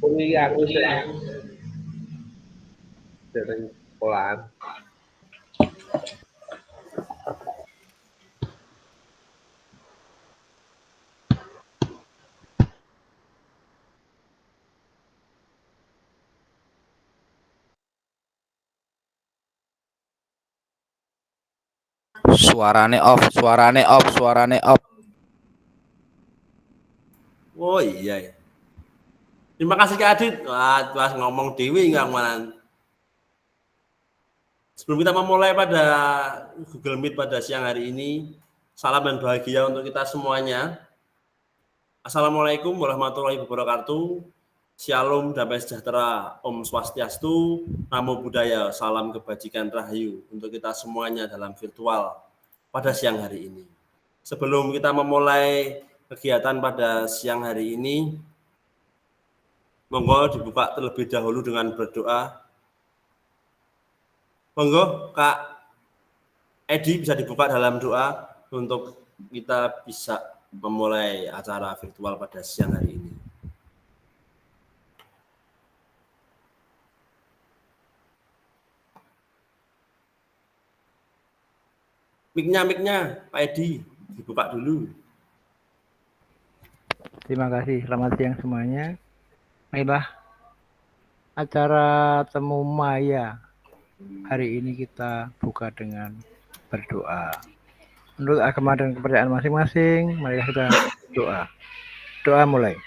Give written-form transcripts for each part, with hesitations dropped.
Kuwi aku sering sekolahan. Suarane off, suarane off, suarane off. Oh iya. Terima kasih Kak Adit. Wah, pas ngomong dewi nggak mana. Sebelum kita memulai pada Google Meet pada siang hari ini, salam dan bahagia untuk kita semuanya. Assalamualaikum warahmatullahi wabarakatuh. Shalom, damai sejahtera, Om Swastiastu, Namo Buddhaya, salam kebajikan rahayu untuk kita semuanya dalam virtual pada siang hari ini. Sebelum kita memulai kegiatan pada siang hari ini, monggo dibuka terlebih dahulu dengan berdoa. Monggo Kak Edi bisa dibuka dalam doa untuk kita bisa memulai acara virtual pada siang hari ini. Mic-nya Pak Edi dibuka dulu. Terima kasih, selamat siang semuanya. Baiklah, acara Temu Maya hari ini kita buka dengan berdoa. Menurut agama dan kepercayaan masing-masing, mari kita doa. Doa mulai.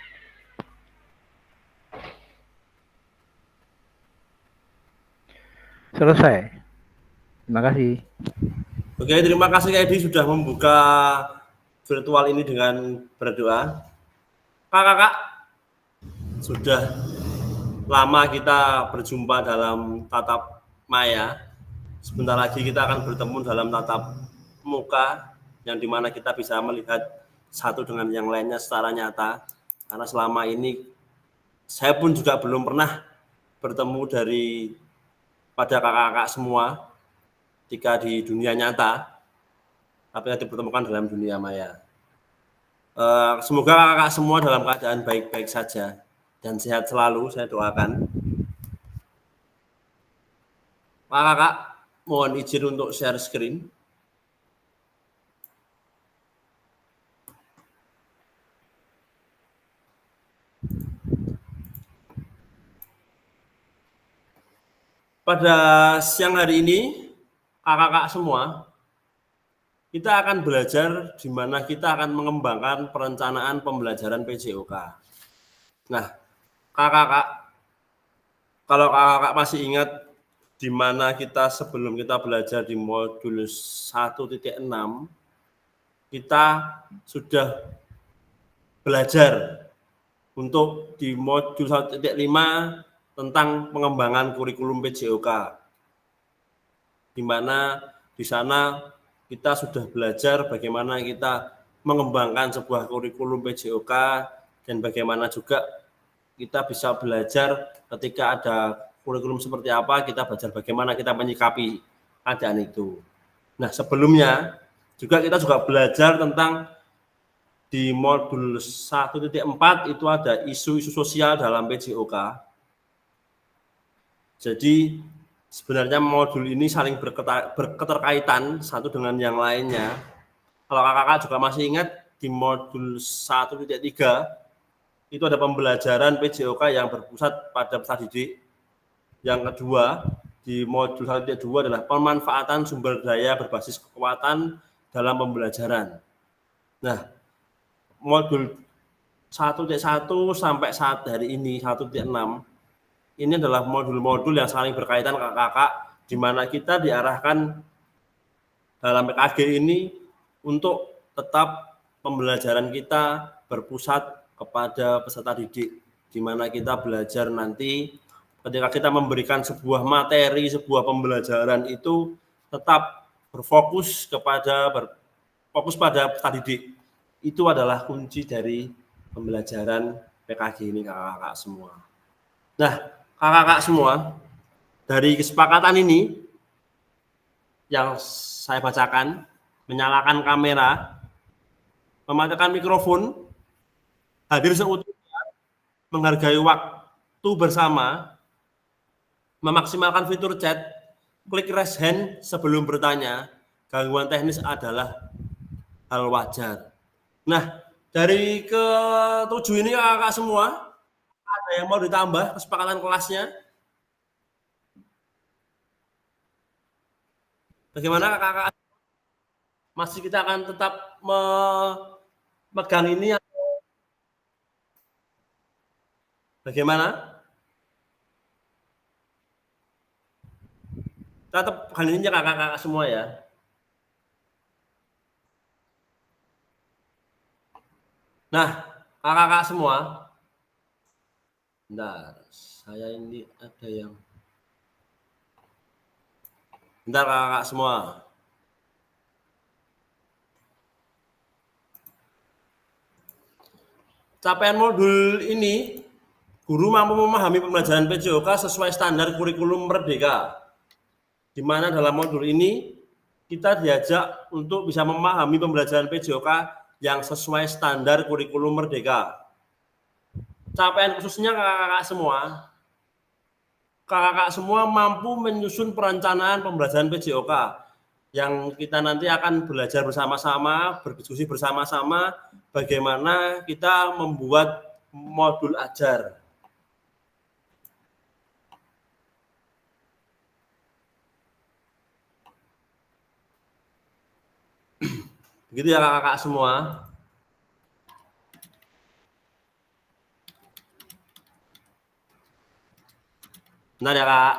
Selesai. Terima kasih. Oke, terima kasih Kak Edi sudah membuka virtual ini dengan berdoa. Kakak, sudah lama kita berjumpa dalam tatap maya. Sebentar lagi kita akan bertemu dalam tatap muka, yang dimana kita bisa melihat satu dengan yang lainnya secara nyata. Karena selama ini saya pun juga belum pernah bertemu pada kakak-kakak semua jika di dunia nyata, tapi dipertemukan dalam dunia maya. Semoga kakak semua dalam keadaan baik-baik saja dan sehat selalu, saya doakan. Kakak, mohon izin untuk share screen. Pada siang hari ini, kakak-kakak semua, kita akan belajar di mana kita akan mengembangkan perencanaan pembelajaran PJOK. Nah, kakak-kakak, kalau kakak-kakak masih ingat di mana kita sebelum kita belajar di modul 1.6, kita sudah belajar untuk di modul 1.5 tentang pengembangan kurikulum PJOK, di mana di sana kita sudah belajar bagaimana kita mengembangkan sebuah kurikulum PJOK dan bagaimana juga kita bisa belajar ketika ada kurikulum seperti apa, kita belajar bagaimana kita menyikapi keadaan itu. Nah, sebelumnya juga kita juga belajar tentang di modul 1.4 itu ada isu-isu sosial dalam PJOK. Jadi sebenarnya modul ini saling berketerkaitan satu dengan yang lainnya. Kalau kakak-kakak juga masih ingat di modul 1.3 itu ada pembelajaran PJOK yang berpusat pada peserta didik. Yang kedua di modul 1.2 adalah pemanfaatan sumber daya berbasis kekuatan dalam pembelajaran. Nah, modul 1.1 sampai saat hari ini 1.6 ini adalah modul-modul yang saling berkaitan kakak-kakak, di mana kita diarahkan dalam PKG ini untuk tetap pembelajaran kita berpusat kepada peserta didik, di mana kita belajar nanti ketika kita memberikan sebuah materi, sebuah pembelajaran itu tetap berfokus pada peserta didik. Itu adalah kunci dari pembelajaran PKG ini kakak-kakak semua. Nah, kakak-kakak semua, dari kesepakatan ini yang saya bacakan, menyalakan kamera, mematikan mikrofon, hadir seutuhnya, menghargai waktu waktu bersama, memaksimalkan fitur chat, klik raise hand sebelum bertanya, gangguan teknis adalah hal wajar. Nah, dari ke-7 ini kakak semua, ada yang mau ditambah kesepakatan kelasnya? Bagaimana kakak? Masih kita akan tetap memegang ini? Bagaimana? Tetap pegang ini kakak-kakak semua ya. Nah, kakak-kakak semua, bentar, saya ini ada yang, bentar kakak-kakak semua. Capaian modul ini, guru mampu memahami pembelajaran PJOK sesuai standar kurikulum Merdeka. Di mana dalam modul ini, kita diajak untuk bisa memahami pembelajaran PJOK yang sesuai standar kurikulum Merdeka. Capaian khususnya kakak-kakak semua mampu menyusun perencanaan pembelajaran PJOK yang kita nanti akan belajar bersama-sama, berdiskusi bersama-sama bagaimana kita membuat modul ajar. Begitu ya kakak-kakak semua. Bentar ya kak.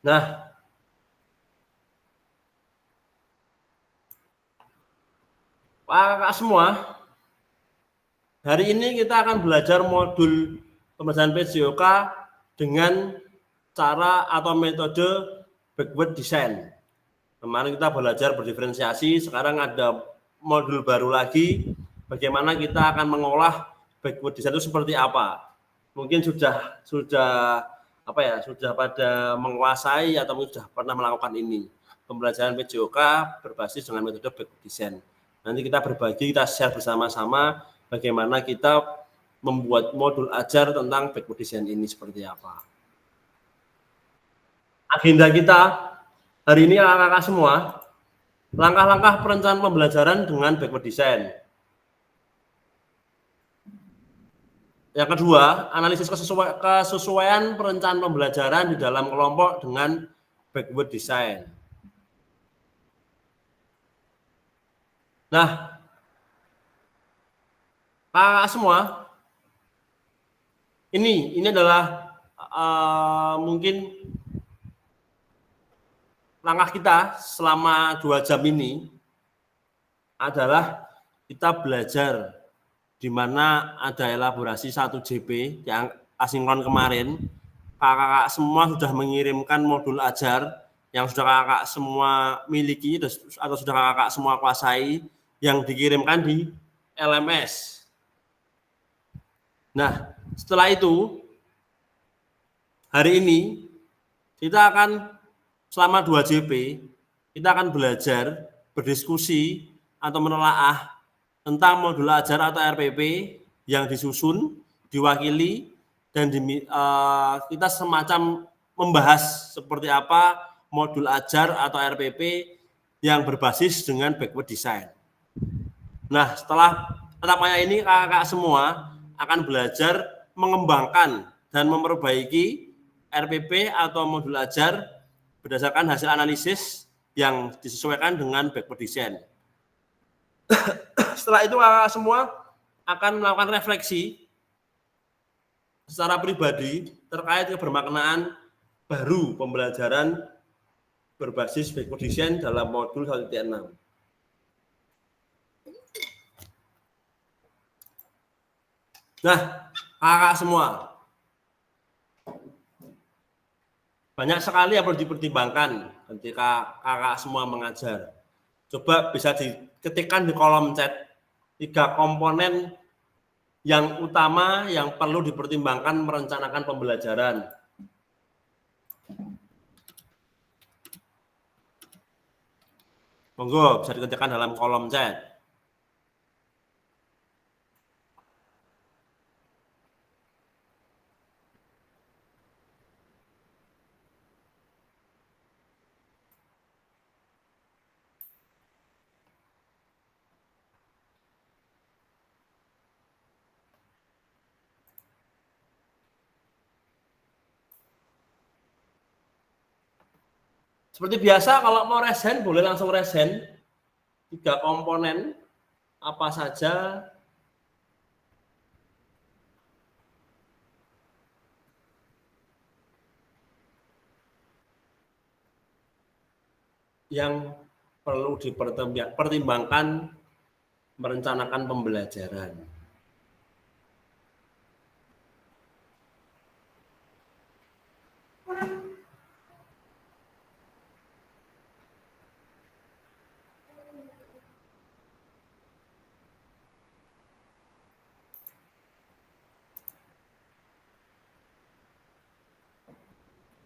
Nah, kakak semua, hari ini kita akan belajar modul pembelajaran PJOK dengan cara atau metode backward design. Kemarin kita belajar berdiferensiasi, sekarang ada modul baru lagi, bagaimana kita akan mengolah backward design itu seperti apa. Mungkin sudah pada menguasai atau sudah pernah melakukan ini. Pembelajaran PJOK berbasis dengan metode backward design. Nanti kita berbagi, kita share bersama-sama bagaimana kita membuat modul ajar tentang backward design ini seperti apa. Agenda kita hari ini kakak-kakak semua, langkah-langkah perencanaan pembelajaran dengan backward design. Yang kedua, analisis kesesuaian perencanaan pembelajaran di dalam kelompok dengan backward design. Nah, kakak semua, ini adalah mungkin langkah kita selama 2 jam ini adalah kita belajar di mana ada elaborasi 1 JP yang asinkron kemarin. Kakak-kakak semua sudah mengirimkan modul ajar yang sudah kakak semua miliki atau sudah kakak semua kuasai yang dikirimkan di LMS. Nah, setelah itu hari ini kita akan selama 2 JP kita akan belajar berdiskusi atau menelaah tentang modul ajar atau RPP yang disusun, diwakili, dan kita semacam membahas seperti apa modul ajar atau RPP yang berbasis dengan backward design. Nah, setelah tatap maya ini kakak-kakak semua akan belajar mengembangkan dan memperbaiki RPP atau modul ajar berdasarkan hasil analisis yang disesuaikan dengan backward design. Setelah itu kakak semua akan melakukan refleksi secara pribadi terkait kebermaknaan baru pembelajaran berbasis backward design dalam modul 1.6. Nah, kakak semua, banyak sekali yang perlu dipertimbangkan ketika kakak semua mengajar. Coba bisa diketikkan di kolom chat 3 komponen yang utama yang perlu dipertimbangkan merencanakan pembelajaran. Monggo bisa dikerjakan dalam kolom chat. Seperti biasa, kalau mau resen boleh langsung resen. 3 komponen apa saja yang perlu dipertimbangkan merencanakan pembelajaran.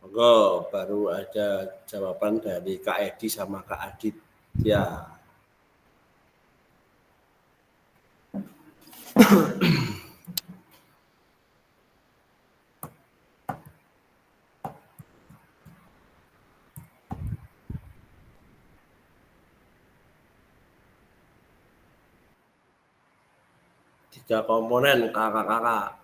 Monggo, baru ada jawaban dari Kak Edi sama Kak Adit. Ya. Tiga komponen kakak-kakak.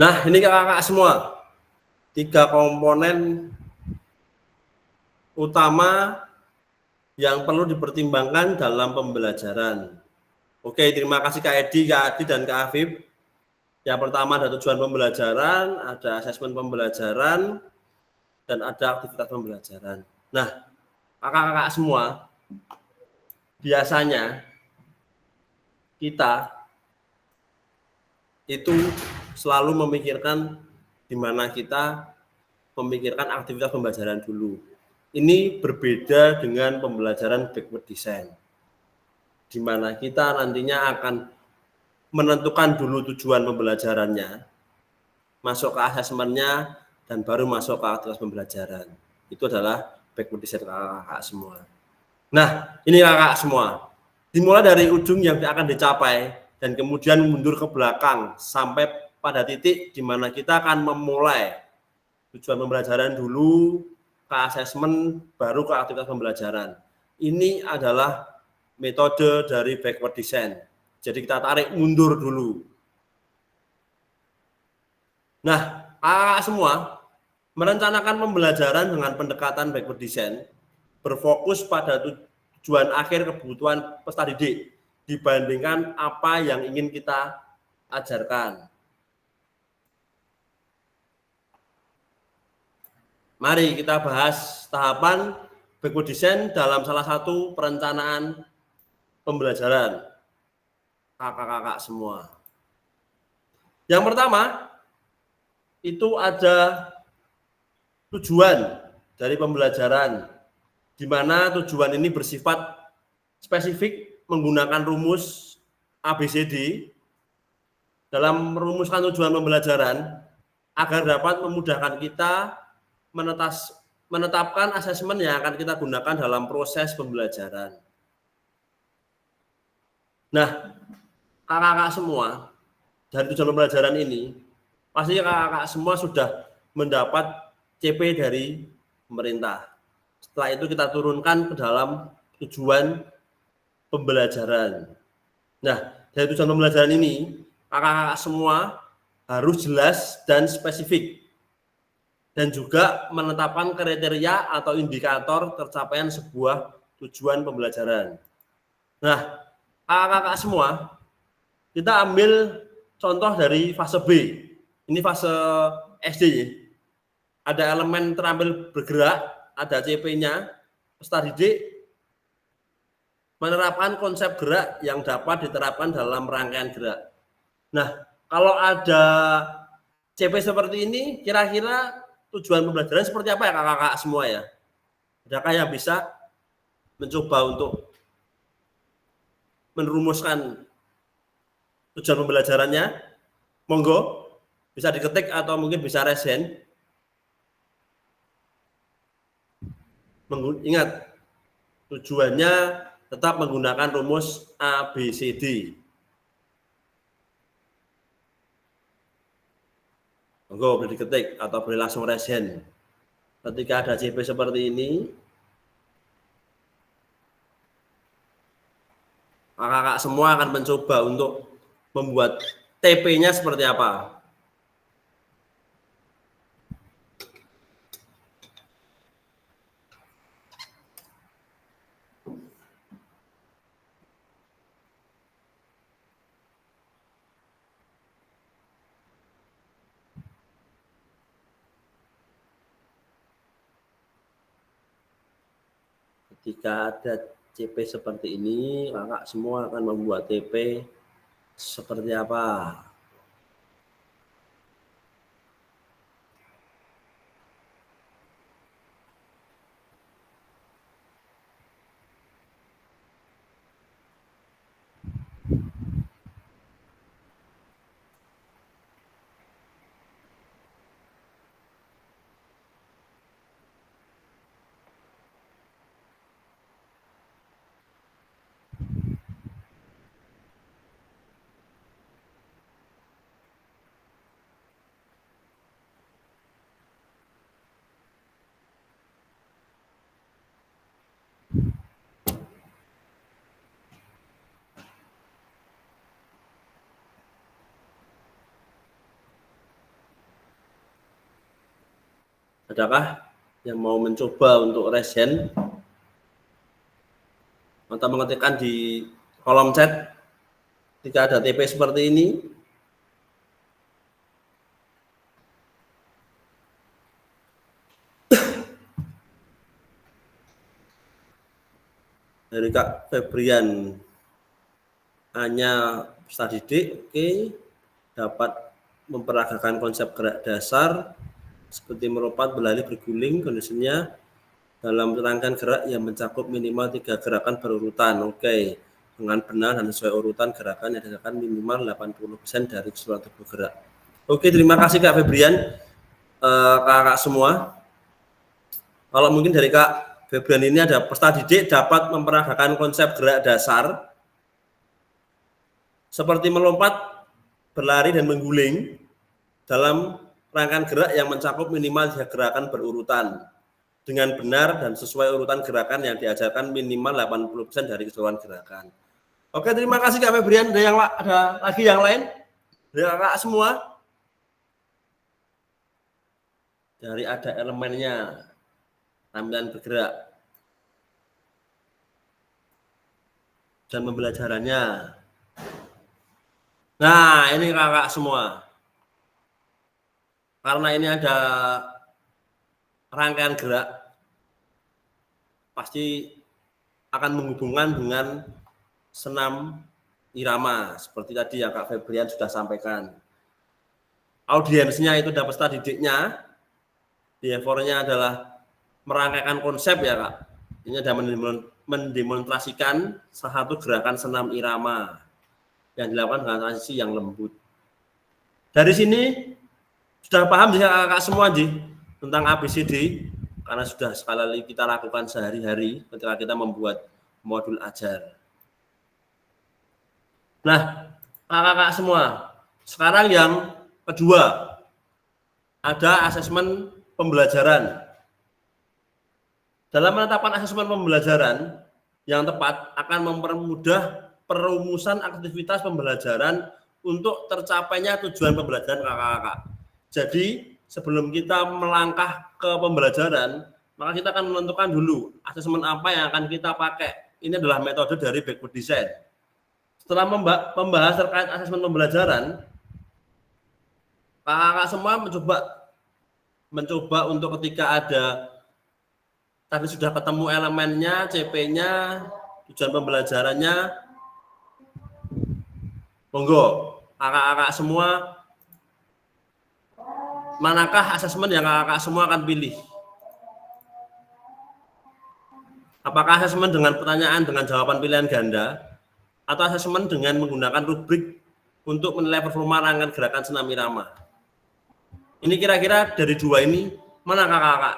Nah, ini kakak-kakak semua. 3 komponen utama yang perlu dipertimbangkan dalam pembelajaran. Oke, terima kasih Kak Edi, Kak Adi, dan Kak Afif. Yang pertama ada tujuan pembelajaran, ada asesmen pembelajaran, dan ada aktivitas pembelajaran. Nah, kakak-kakak semua, biasanya kita itu selalu memikirkan di mana kita memikirkan aktivitas pembelajaran dulu. Ini berbeda dengan pembelajaran backward design, di mana kita nantinya akan menentukan dulu tujuan pembelajarannya, masuk ke asesmennya, dan baru masuk ke aktivitas pembelajaran. Itu adalah backward design kakak-kakak semua. Nah, ini kakak semua. Dimulai dari ujung yang akan dicapai, dan kemudian mundur ke belakang, sampai pada titik di mana kita akan memulai tujuan pembelajaran dulu, ke asesmen, baru ke aktivitas pembelajaran. Ini adalah metode dari backward design. Jadi kita tarik mundur dulu. Nah, kakak semua merencanakan pembelajaran dengan pendekatan backward design berfokus pada tujuan akhir kebutuhan peserta didik dibandingkan apa yang ingin kita ajarkan. Mari kita bahas tahapan backward design dalam salah satu perencanaan pembelajaran kakak-kakak semua. Yang pertama, itu ada tujuan dari pembelajaran di mana tujuan ini bersifat spesifik menggunakan rumus ABCD dalam merumuskan tujuan pembelajaran agar dapat memudahkan kita menetapkan asesmen yang akan kita gunakan dalam proses pembelajaran. Nah, kakak-kakak semua dari tujuan pembelajaran ini, pasti kakak-kakak semua sudah mendapat CP dari pemerintah. Setelah itu kita turunkan ke dalam tujuan pembelajaran. Nah, dari tujuan pembelajaran ini, kakak-kakak semua harus jelas dan spesifik. Dan juga menetapkan kriteria atau indikator tercapaian sebuah tujuan pembelajaran. Nah, kakak-kakak semua, kita ambil contoh dari fase B. Ini fase SD ya. Ada elemen terampil bergerak, ada CP-nya, peserta didik menerapkan konsep gerak yang dapat diterapkan dalam rangkaian gerak. Nah, kalau ada CP seperti ini, kira-kira tujuan pembelajaran seperti apa ya kakak-kakak semua ya? Adakah yang bisa mencoba untuk merumuskan tujuan pembelajarannya? Monggo, bisa diketik atau mungkin bisa raise hand. Ingat, tujuannya tetap menggunakan rumus ABCD. Monggo, boleh diketik atau boleh langsung raise hand. Ketika ada CP seperti ini, kakak-kakak semua akan mencoba untuk membuat TP-nya seperti apa. Jika ada CP seperti ini, kakak semua akan membuat TP seperti apa? Adakah yang mau mencoba untuk raise hand atau mengetikkan di kolom chat jika ada TP seperti ini? Dari Kak Febrian, hanya peserta didik, oke, dapat memperagakan konsep gerak dasar seperti melompat, berlari, berguling, kondisinya dalam rangkaian gerak yang mencakup minimal 3 gerakan berurutan. Oke, dengan benar dan sesuai urutan gerakan yang dilakukan minimal 80% dari keseluruhan tubuh gerak. Oke, terima kasih Kak Febrian, kakak semua. Kalau mungkin dari Kak Febrian ini ada peserta didik dapat memperagakan konsep gerak dasar seperti melompat, berlari, dan mengguling dalam rangkaian gerak yang mencakup minimal 3 gerakan berurutan dengan benar dan sesuai urutan gerakan yang diajarkan minimal 80% dari keseluruhan gerakan. Oke, terima kasih Kak Febrian. Ada lagi yang lain dari kakak semua? Dari ada elemennya, tampilan bergerak dan pembelajarannya. Nah, ini kakak semua. Karena ini ada rangkaian gerak, pasti akan menghubungkan dengan senam irama. Seperti tadi yang Kak Febrian sudah sampaikan. Audiensnya itu dapat peserta didiknya, behaviornya adalah merangkaikan konsep ya Kak. Ini ada mendemonstrasikan salah satu gerakan senam irama yang dilakukan dengan transisi yang lembut. Dari sini sudah paham sih kakak semua tentang ABCD, karena sudah sekali kita lakukan sehari-hari ketika kita membuat modul ajar. Nah, kakak-kakak semua, sekarang yang kedua, ada asesmen pembelajaran. Dalam menetapkan asesmen pembelajaran yang tepat akan mempermudah perumusan aktivitas pembelajaran untuk tercapainya tujuan pembelajaran kakak-kakak. Jadi, sebelum kita melangkah ke pembelajaran, maka kita akan menentukan dulu asesmen apa yang akan kita pakai. Ini adalah metode dari backward design. Setelah membahas terkait asesmen pembelajaran, kakak-kakak semua mencoba untuk ketika ada tadi sudah ketemu elemennya, CP-nya, tujuan pembelajarannya, monggo kakak-kakak semua, manakah asesmen yang kakak semua akan pilih? Apakah asesmen dengan pertanyaan dengan jawaban pilihan ganda, atau asesmen dengan menggunakan rubrik untuk menilai performa rangkaian gerakan senam irama? Ini kira-kira dari dua ini, mana kakak-kakak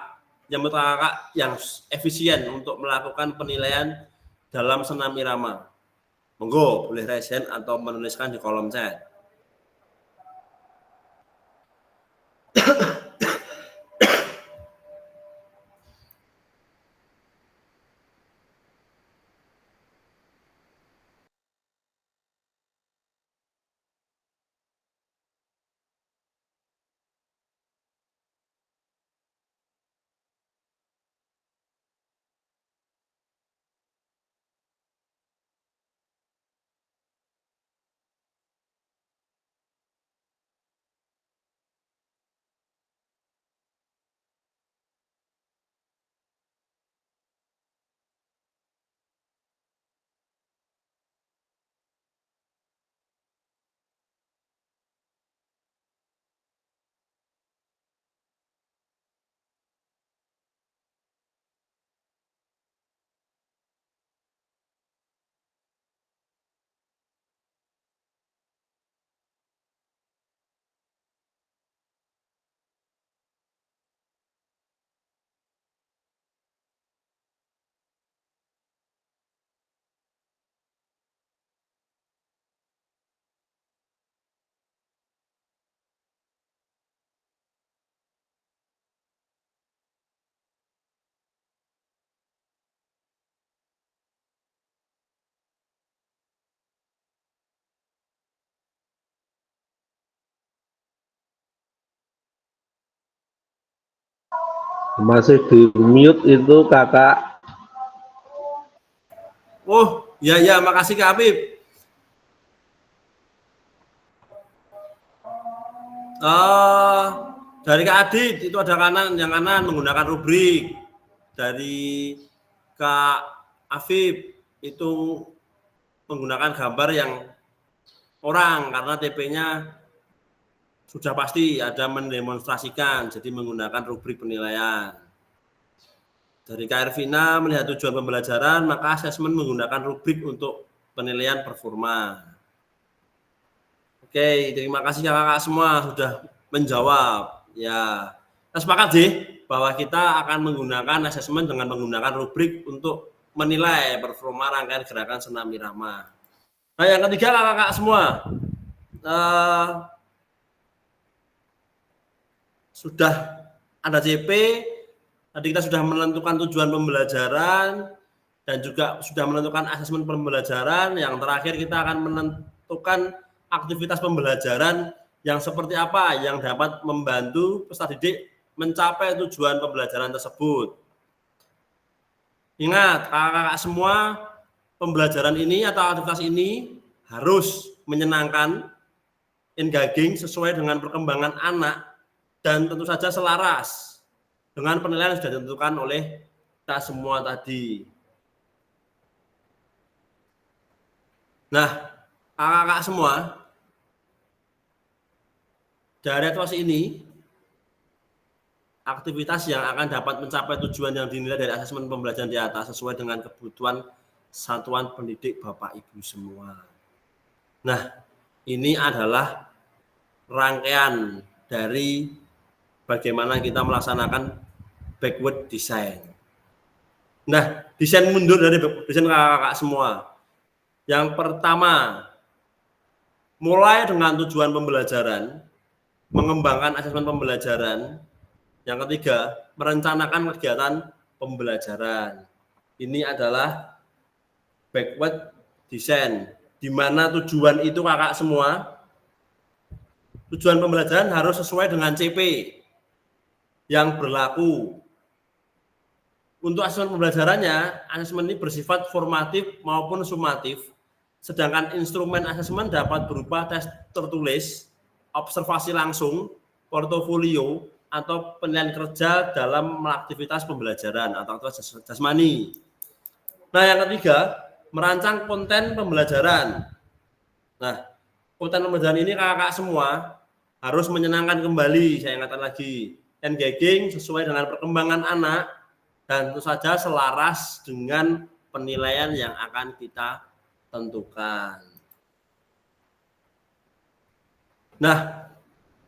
yang menurut kakak yang efisien untuk melakukan penilaian dalam senam irama? Monggo boleh raise hand atau menuliskan di kolom chat. Masih di mute itu kakak. Oh, ya, makasih Kak Habib. Dari Kak Adit itu ada yang kanan menggunakan rubrik. Dari Kak Afif itu menggunakan gambar yang orang karena TP-nya sudah pasti ada mendemonstrasikan, jadi menggunakan rubrik penilaian. Dari Kak Ervina melihat tujuan pembelajaran, maka asesmen menggunakan rubrik untuk penilaian performa. Oke, terima kasih kakak semua sudah menjawab. Ya, kita sepakat bahwa kita akan menggunakan asesmen dengan menggunakan rubrik untuk menilai performa rangkaian gerakan senam irama. Nah, yang ketiga kakak semua, sudah ada CP, tadi kita sudah menentukan tujuan pembelajaran dan juga sudah menentukan asesmen pembelajaran. Yang terakhir kita akan menentukan aktivitas pembelajaran yang seperti apa yang dapat membantu peserta didik mencapai tujuan pembelajaran tersebut. Ingat, kakak-kakak semua, pembelajaran ini atau aktivitas ini harus menyenangkan, engaging, sesuai dengan perkembangan anak, dan tentu saja selaras dengan penilaian yang sudah ditentukan oleh kita semua tadi. Nah, kakak-kakak semua, dari atuasi ini, aktivitas yang akan dapat mencapai tujuan yang dinilai dari asesmen pembelajaran di atas sesuai dengan kebutuhan satuan pendidik Bapak Ibu semua. Nah, ini adalah rangkaian dari bagaimana kita melaksanakan backward design. Nah, desain mundur dari desain kakak-kakak semua. Yang pertama, mulai dengan tujuan pembelajaran, mengembangkan asesmen pembelajaran. Yang ketiga, merencanakan kegiatan pembelajaran. Ini adalah backward design, di mana tujuan itu kakak semua, tujuan pembelajaran harus sesuai dengan CP yang berlaku. Untuk asesmen pembelajarannya, asesmen ini bersifat formatif maupun sumatif, sedangkan instrumen asesmen dapat berupa tes tertulis, observasi langsung, portofolio, atau penilaian kerja dalam aktivitas pembelajaran atau aktivitas jasmani. Nah, yang ketiga, merancang konten pembelajaran. Nah, konten pembelajaran ini kakak semua harus menyenangkan kembali, saya ingatkan lagi, engaging sesuai dengan perkembangan anak, dan tentu saja selaras dengan penilaian yang akan kita tentukan. Nah,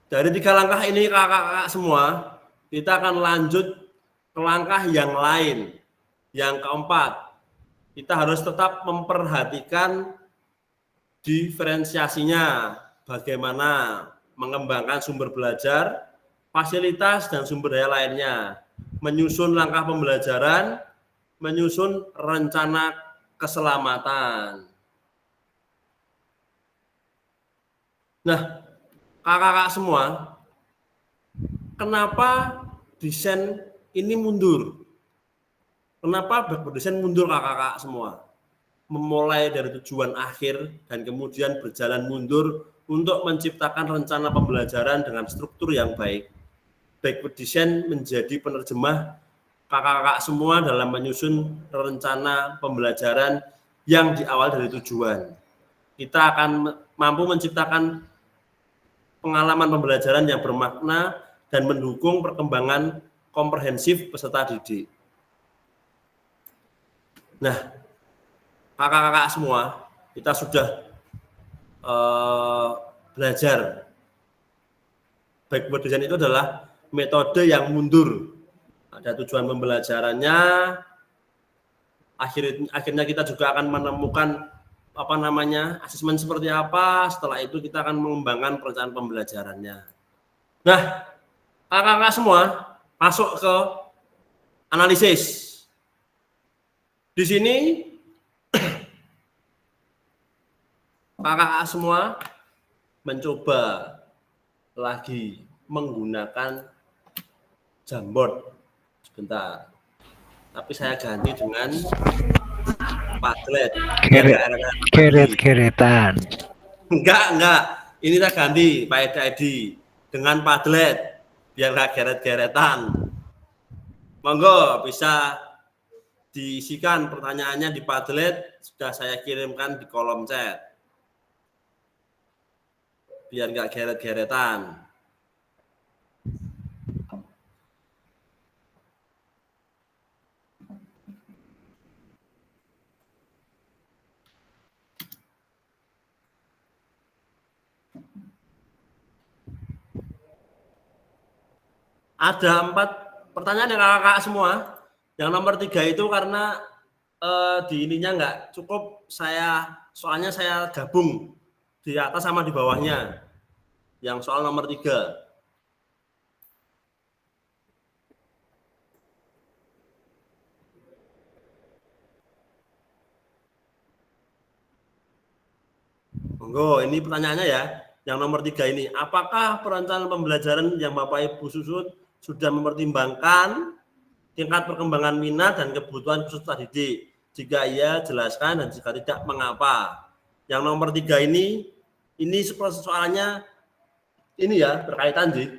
dari 3 langkah ini kakak-kakak semua, kita akan lanjut ke langkah yang lain. Yang keempat, kita harus tetap memperhatikan diferensiasinya, bagaimana mengembangkan sumber belajar, fasilitas, dan sumber daya lainnya, menyusun langkah pembelajaran, menyusun rencana keselamatan. Nah, kakak-kakak semua, kenapa desain ini mundur? Kenapa desain mundur kakak-kakak semua? Memulai dari tujuan akhir dan kemudian berjalan mundur untuk menciptakan rencana pembelajaran dengan struktur yang baik. Backward design menjadi penerjemah kakak-kakak semua dalam menyusun rencana pembelajaran yang diawal dari tujuan. Kita akan mampu menciptakan pengalaman pembelajaran yang bermakna dan mendukung perkembangan komprehensif peserta didik. Nah, kakak-kakak semua, kita sudah belajar. Backward design itu adalah metode yang mundur. Ada tujuan pembelajarannya, akhirnya kita juga akan menemukan asesmen seperti apa. Setelah itu kita akan mengembangkan perencanaan pembelajarannya. Nah, kakak-kakak semua masuk ke analisis. Di sini kakak-kakak semua mencoba lagi menggunakan Jamboard. Sebentar. Tapi saya ganti dengan Padlet. Keret-keretan. Enggak. Ini saya ganti Pak Edi dengan Padlet biar nggak geret-geretan. Monggo bisa diisikan pertanyaannya di Padlet, sudah saya kirimkan di kolom chat. Biar nggak geret-geretan. Ada 4 pertanyaan yang kakak semua. Yang nomor 3 itu karena di ininya nggak cukup, soalnya saya gabung di atas sama di bawahnya. Yang soal nomor 3. Monggo, ini pertanyaannya ya. Yang nomor 3 ini, apakah perencanaan pembelajaran yang Bapak Ibu susun sudah mempertimbangkan tingkat perkembangan minat dan kebutuhan peserta didik? Jika iya, jelaskan, dan jika tidak, mengapa? Yang nomor 3 ini soalnya ini ya, berkaitan sih.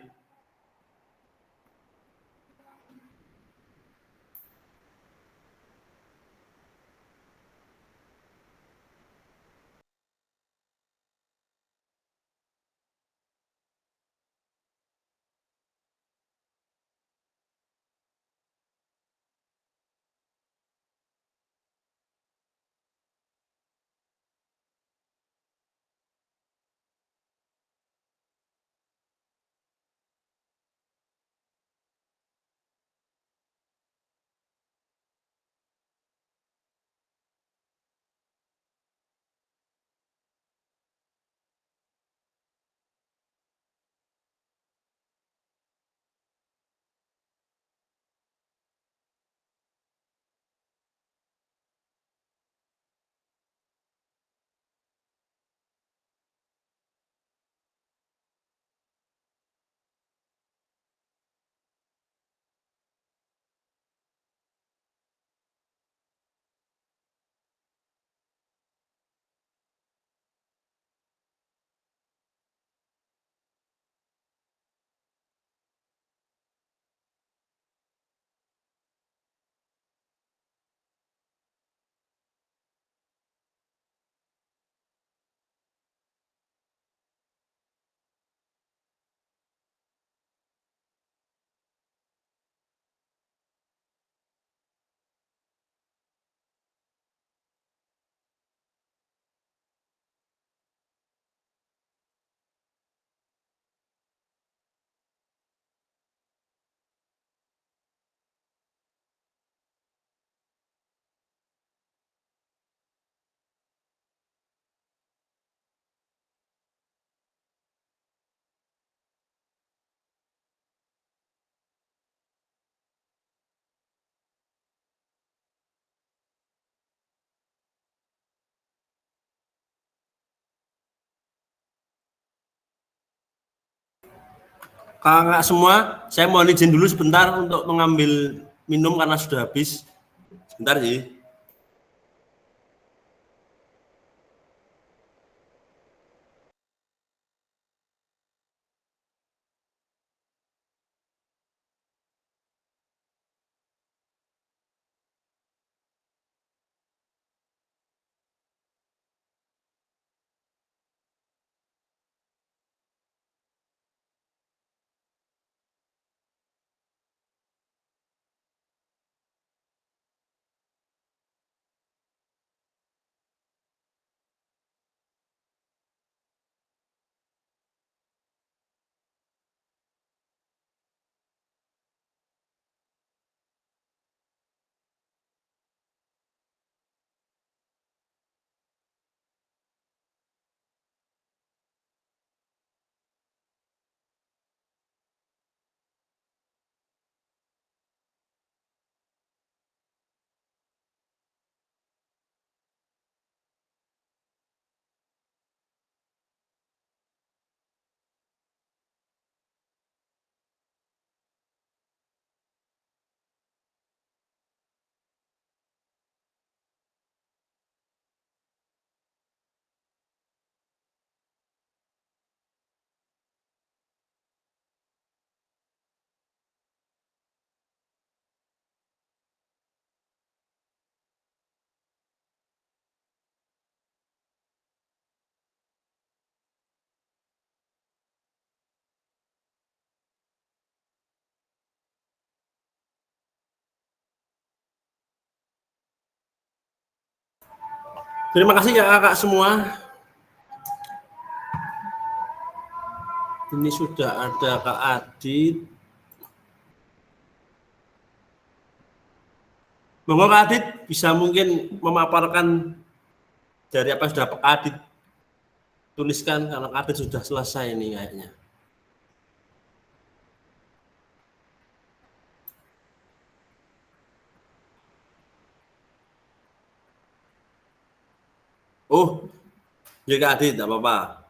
Kakak semua, saya mohon izin dulu sebentar untuk mengambil minum karena sudah habis. Sebentar sih. Terima kasih ya kakak semua. Ini sudah ada Kak Adit. Monggo Kak Adit bisa mungkin memaparkan dari apa yang sudah Kak Adit tuliskan, karena Kak Adit sudah selesai ini kayaknya. Oh, ya Kak Adit, tidak apa-apa.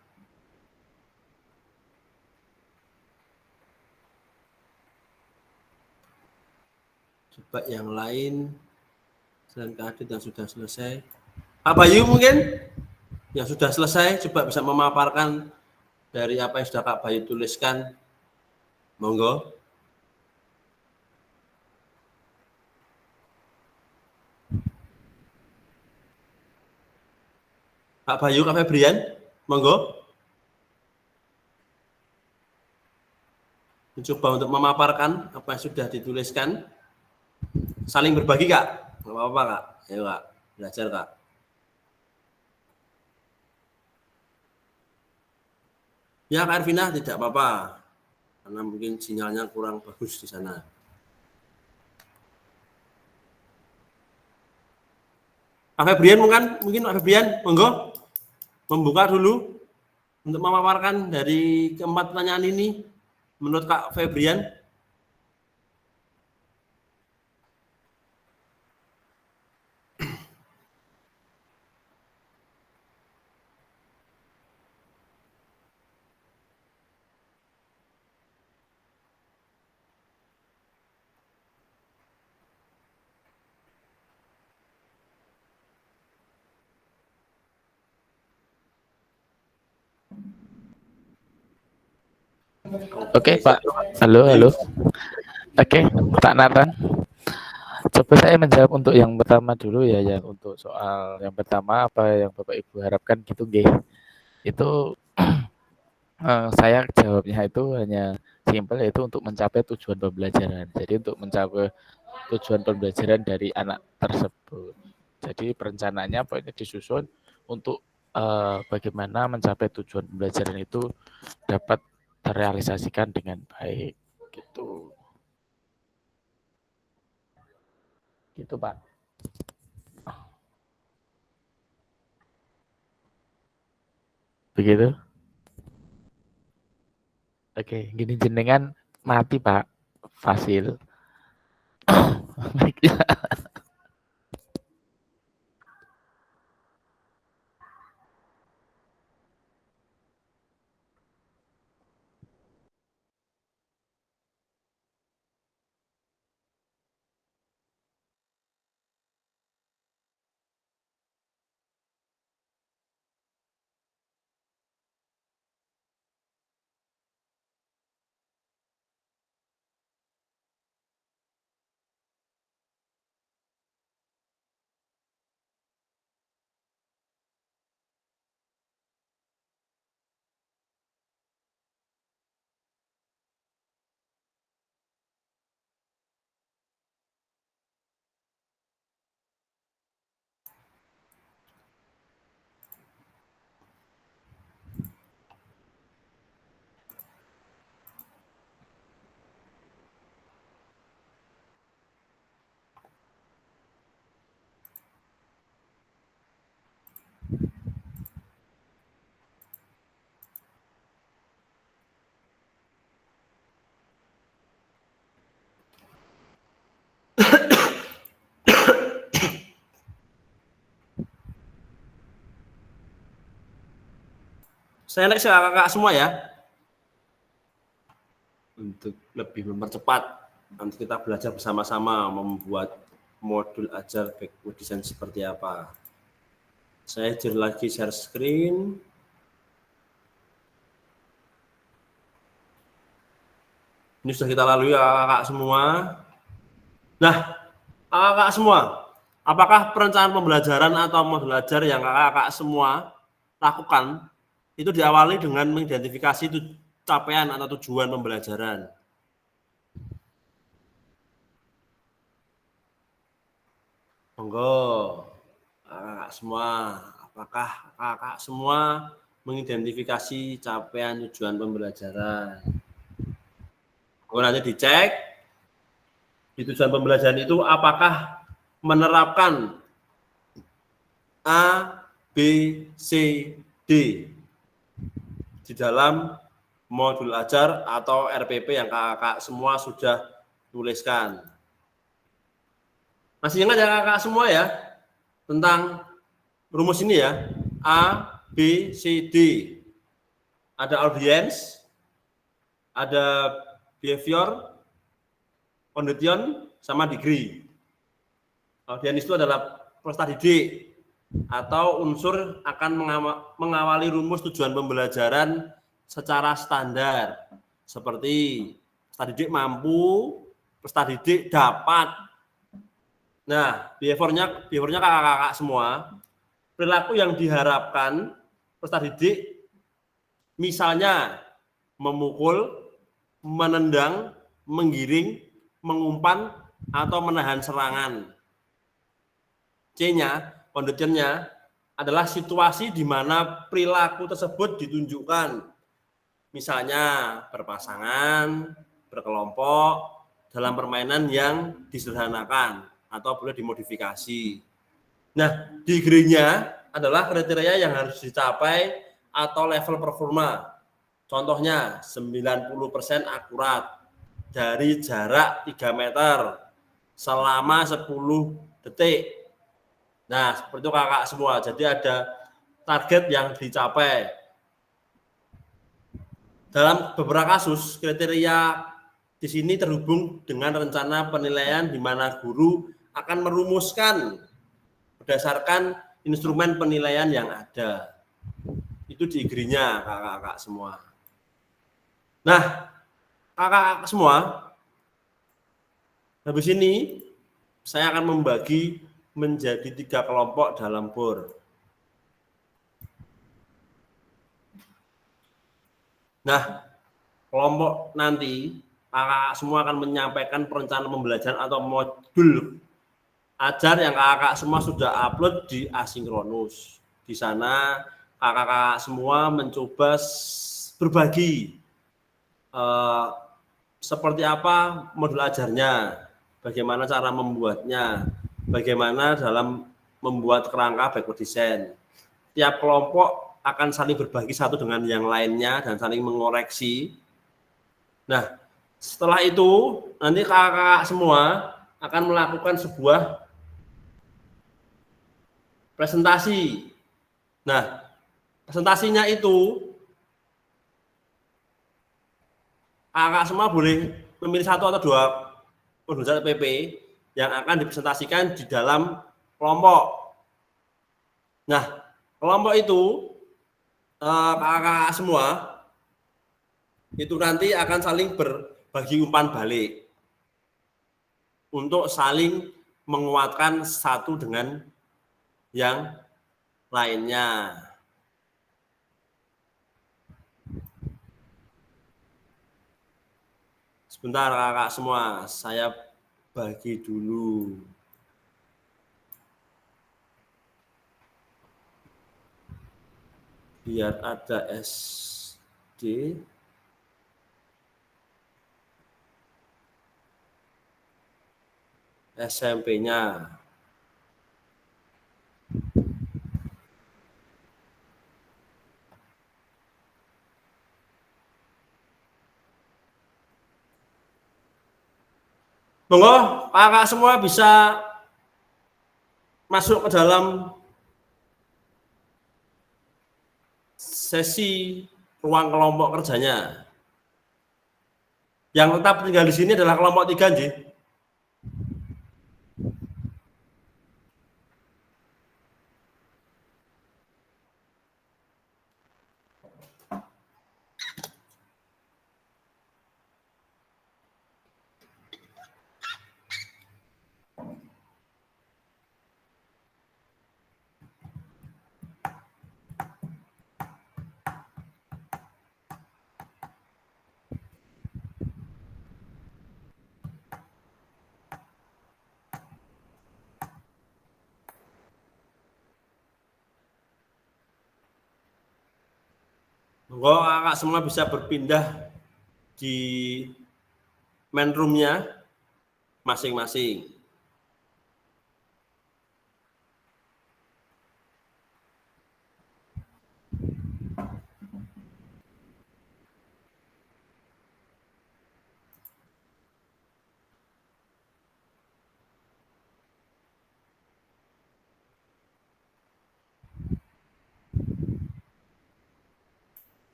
Coba yang lain, selain Kak Adit yang sudah selesai. Pak Bayu mungkin yang sudah selesai, coba bisa memaparkan dari apa yang sudah Kak Bayu tuliskan. Monggo. Kak Bayu, Kak Febrian, monggo. Mencoba untuk memaparkan apa yang sudah dituliskan. Saling berbagi Kak, nggak apa-apa Kak. Ayo Kak, belajar Kak. Ya Kak Ervina tidak apa-apa, karena mungkin sinyalnya kurang bagus di sana. Kak Febrian mungkin Kak Febrian, monggo membuka dulu untuk memaparkan dari keempat pertanyaan ini menurut Kak Febrian. Oke, Pak. Halo, halo. Oke, Pak Nathan. Coba saya menjawab untuk yang pertama dulu ya, yang untuk soal yang pertama apa yang Bapak Ibu harapkan gitu, nggih. Itu saya jawabnya itu hanya simpel, yaitu untuk mencapai tujuan pembelajaran. Jadi untuk mencapai tujuan pembelajaran dari anak tersebut. Jadi perencanaannya pokoknya disusun untuk bagaimana mencapai tujuan pembelajaran itu dapat terrealisasikan dengan baik gitu. Gitu, Pak. Begitu. Oke, gini jenengan mati, Pak. Fasil. Saya next ya kakak semua ya. Untuk lebih mempercepat, nanti kita belajar bersama-sama membuat modul ajar backward design seperti apa. Saya lagi share screen. Ini sudah kita lalui kakak semua. Nah, kakak semua, apakah perencanaan pembelajaran atau modul ajar yang kakak semua lakukan itu diawali dengan mengidentifikasi capaian atau tujuan pembelajaran? Monggo, kakak semua, apakah kakak semua mengidentifikasi capaian tujuan pembelajaran? Nanti dicek di tujuan pembelajaran itu apakah menerapkan A, B, C, D di dalam modul ajar atau RPP yang kakak semua sudah tuliskan. Masih ingat ya kakak semua ya tentang rumus ini ya, A, B, C, D. Ada audience, ada behavior, condition, sama degree. Audience itu adalah peserta didik atau unsur akan mengawali rumus tujuan pembelajaran secara standar. Seperti peserta didik mampu, peserta didik dapat. Nah, behaviornya kakak-kakak semua, perilaku yang diharapkan peserta didik misalnya memukul, menendang, menggiring, mengumpan, atau menahan serangan. C-nya, conditionnya adalah situasi di mana perilaku tersebut ditunjukkan. Misalnya berpasangan, berkelompok, dalam permainan yang disederhanakan atau boleh dimodifikasi. Nah, degree-nya adalah kriteria yang harus dicapai atau level performa. Contohnya 90% akurat dari jarak 3 meter selama 10 detik. Nah, seperti itu kakak semua. Jadi ada target yang dicapai. Dalam beberapa kasus, kriteria di sini terhubung dengan rencana penilaian di mana guru akan merumuskan berdasarkan instrumen penilaian yang ada. Itu degree-nya kakak-kakak semua. Nah, kakak semua, habis ini saya akan membagi menjadi 3 kelompok dalam BOR. Nah, kelompok nanti kakak semua akan menyampaikan perencanaan pembelajaran atau modul ajar yang kakak semua sudah upload di asinkronus. Di sana kakak semua mencoba berbagi seperti apa modul ajarnya, bagaimana cara membuatnya, bagaimana dalam membuat kerangka backward design. Tiap kelompok akan saling berbagi satu dengan yang lainnya dan saling mengoreksi. Nah, setelah itu nanti kakak semua akan melakukan sebuah presentasi. Nah, presentasinya itu kakak semua boleh memilih 1 atau 2 modul PP yang akan dipresentasikan di dalam kelompok. Nah, kelompok itu kakak semua itu nanti akan saling berbagi umpan balik untuk saling menguatkan satu dengan yang lainnya. Sebentar kakak semua, saya bagi dulu. Biar ada SD. SMP-nya. Monggo, kakak semua bisa masuk ke dalam sesi ruang kelompok kerjanya. Yang tetap tinggal di sini adalah kelompok 3, Nji. Monggo kakak semua bisa berpindah di main room-nya masing-masing.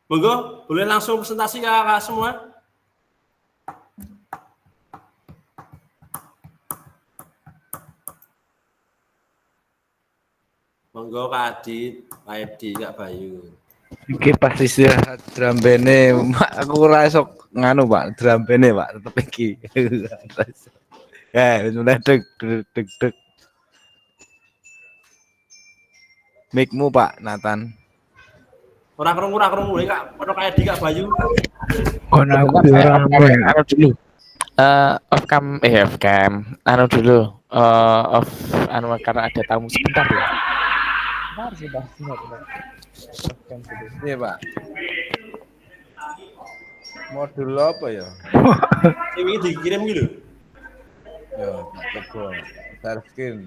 Monggo, boleh langsung presentasi kakak semua. Monggo Kak Adit, Pak Edi, Kak Bayu. Iki pas istirahat drum band-e, aku ora esok nganu Pak, drum band-e Pak, tetep iki. Ya, wis mulai deg deg deg deg. Mic-mu Pak Nathan. Ora krungu Kak, padha Kak Edi, Kak Bayu. Kon aku Bentar, ora saya anu dulu. Off cam, anu dulu. Off anu karena ada tamu sebentar ya. Sebentar. Off cam dulu. Iya Pak. Modul apa ya? Ini dikirim gitu. Ya, coba. Share screen.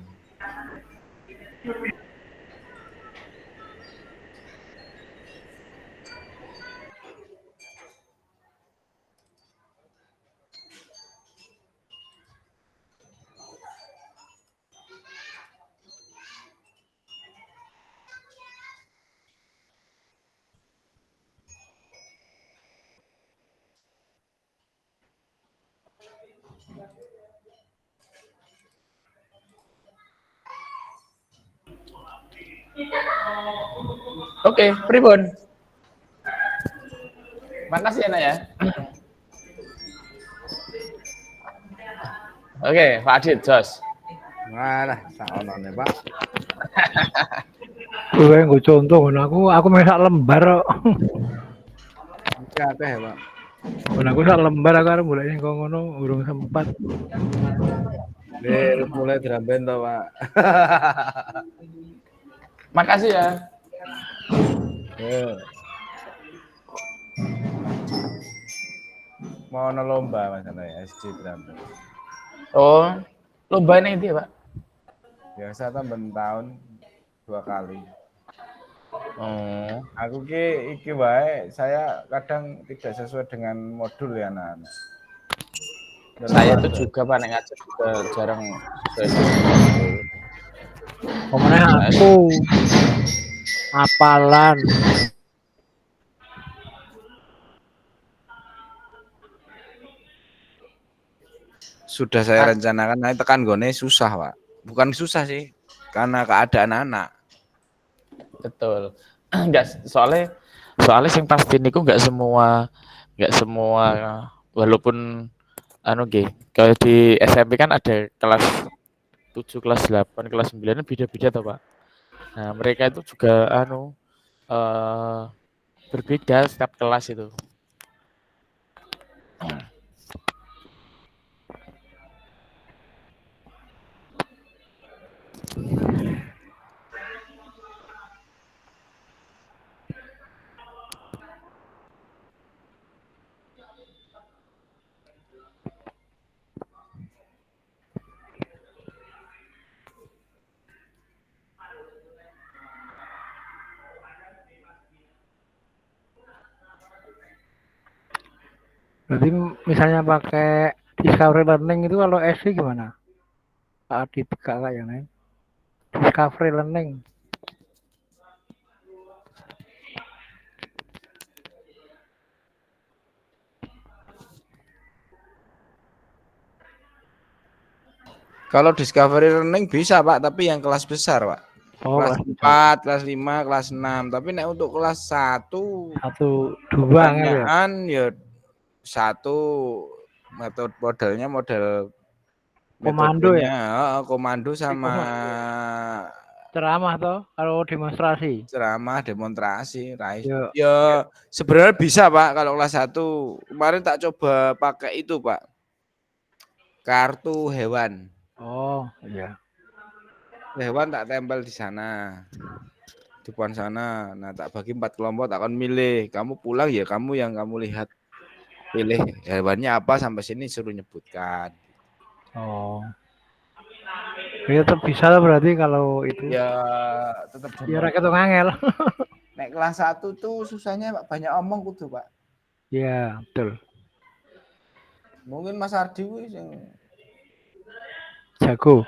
Oke, pripun? Makasih ya, Nak ya. Oke, Pak Adit, jos. Malah saonone Pak. kowe nggo contoh ngono aku mesak lembar kok. Iki akeh ya Pak. Ngono aku sak lembar aku arep golek sing ngono urung sempat. Wis mulai drum band to Pak. Makasih ya. Ya. Mau ono lomba Mas ya, SD drum band. Oh, lomba ini dia, Pak. Biasa tamben tahun 2 kali. Oh, Aku iki wae saya kadang tidak sesuai dengan modul ya anak-anak. saya tuh juga Pak nek ngajar juga jarang sesuai. Pemenang aku apalan. Sudah saya rencanakan nanti tekan gone susah, Pak. Bukan susah sih, karena keadaan anak. Betul. Enggak, soalnya sing pasti niku enggak semua walaupun anu nggih, kalau di SMP kan ada kelas 7, kelas 8, kelas 9 beda-beda toh, Pak. Nah, mereka itu juga anu berbeda setiap kelas itu. Berarti misalnya pakai Discovery learning itu kalau SD gimana? Pak Adit, kakak yang lain. Discovery learning. Kalau discovery learning bisa Pak, tapi yang kelas besar Pak. Oh, Kelas 4, kelas 5, kelas 6. Tapi nek untuk kelas 1 1, 2 ya. kebanyakan ya satu modelnya model Komando ya? metodenya, komando sama Ceramah toh kalau demonstrasi. ceramah demonstrasi Rais. Ya, Ya sebenarnya bisa Pak kalau kelas 1. Kemarin tak coba pakai itu Pak. Kartu hewan. oh iya. Hewan tak tempel di sana. Di depan sana. Nah, tak bagi 4 kelompok, tak akan milih. Kamu pulang ya kamu yang kamu lihat. Pilih hewannya apa sampai sini suruh nyebutkan. Oh. Ya tetap bisa lah berarti kalau itu. Ya tetap Ya rakyat tuh ngangel. Naik kelas 1 tuh susahnya Pak, banyak omong kudu Pak. Iya, betul. Mungkin Mas Ardi wis yang Jago.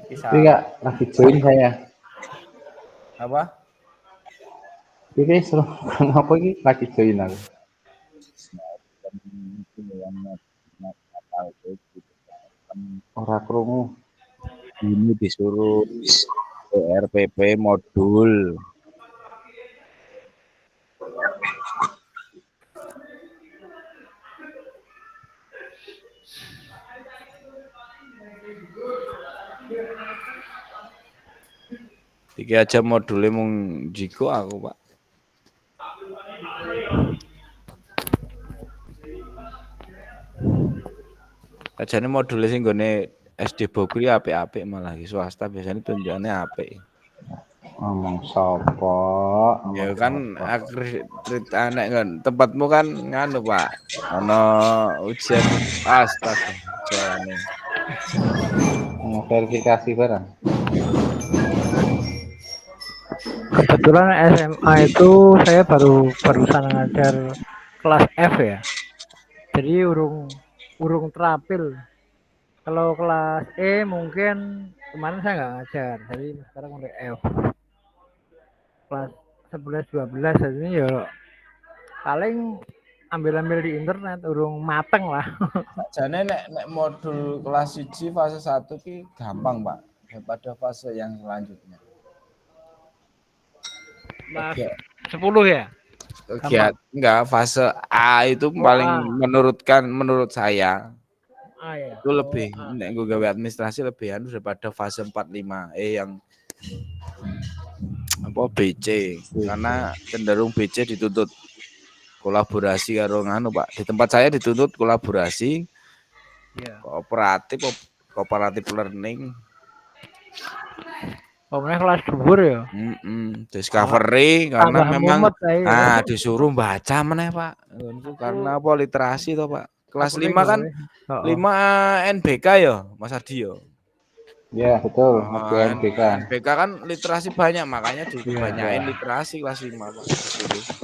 Iya, lagi join saya. Apa? Ini seru apa ini lagi join aku. Ora krungu. Ini disuruh RPP modul. Iki aja modulnya mung jiko aku Pak. Ajane modulnya sing gone SD Bogri apik-apik malah iki swasta biasanya tunjukannya apik. Ngomong sopo? Ya kan anak kan tempatmu kan nganu Pak. Ono ujian astaga jawane. Mau verifikasi barang. Kebetulan SMA itu saya barusan ngajar kelas F ya. Jadi urung terampil. Kalau kelas E mungkin kemarin saya nggak ngajar, jadi sekarang udah F. Kelas 11 12 ini ya paling ambil di internet, urung mateng lah. Jane nek modul kelas 1 fase 1 ki gampang, Pak, daripada fase yang selanjutnya. Mas 10 ya? Enggak, fase A itu paling menurut saya ya. itu lebih nek gue gawe administrasi lebih anu daripada fase 4 5 yang apa BC karena cenderung BC dituntut kolaborasi karo nganu Pak. Di tempat saya dituntut kolaborasi, kooperatif learning. Pokoknya kelas dhuwur ya. Discovery karena memang disuruh baca meneh Pak. Itu karena apa literasi toh Pak. Kelas 5 kan 5 NBK ya Mas Ardi ya. Ya betul, NBK. NBK kan literasi banyak makanya dibanyakin literasi kelas 5 Pak.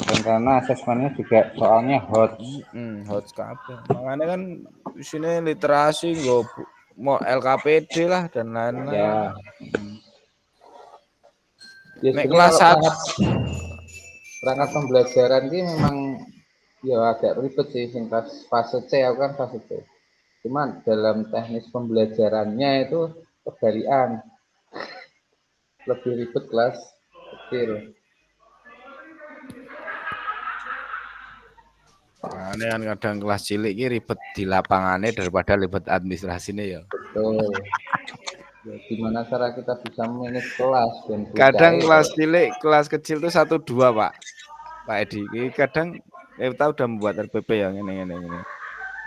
Dan karena asesmennya juga soalnya hot. Hot kabeh. Makanya kan di sini literasi mau LKPD lah dan lain-lain. Ya. Nek kelas 1 perangkat pembelajaran ini memang ya agak ribet sih fase C, aku kan fase C. Cuman dalam teknis pembelajarannya itu kebalikan. Lebih ribet kelas kecil. Nah, ini kan kadang kelas cilik ini ribet di lapangannya daripada ribet administrasinya ya. Betul. Ya, gimana cara kita bisa manage kelas dan kadang kelas cilik, kelas kecil tuh 1 2 Pak Edi. Ini kadang kita udah membuat RPP yang ini.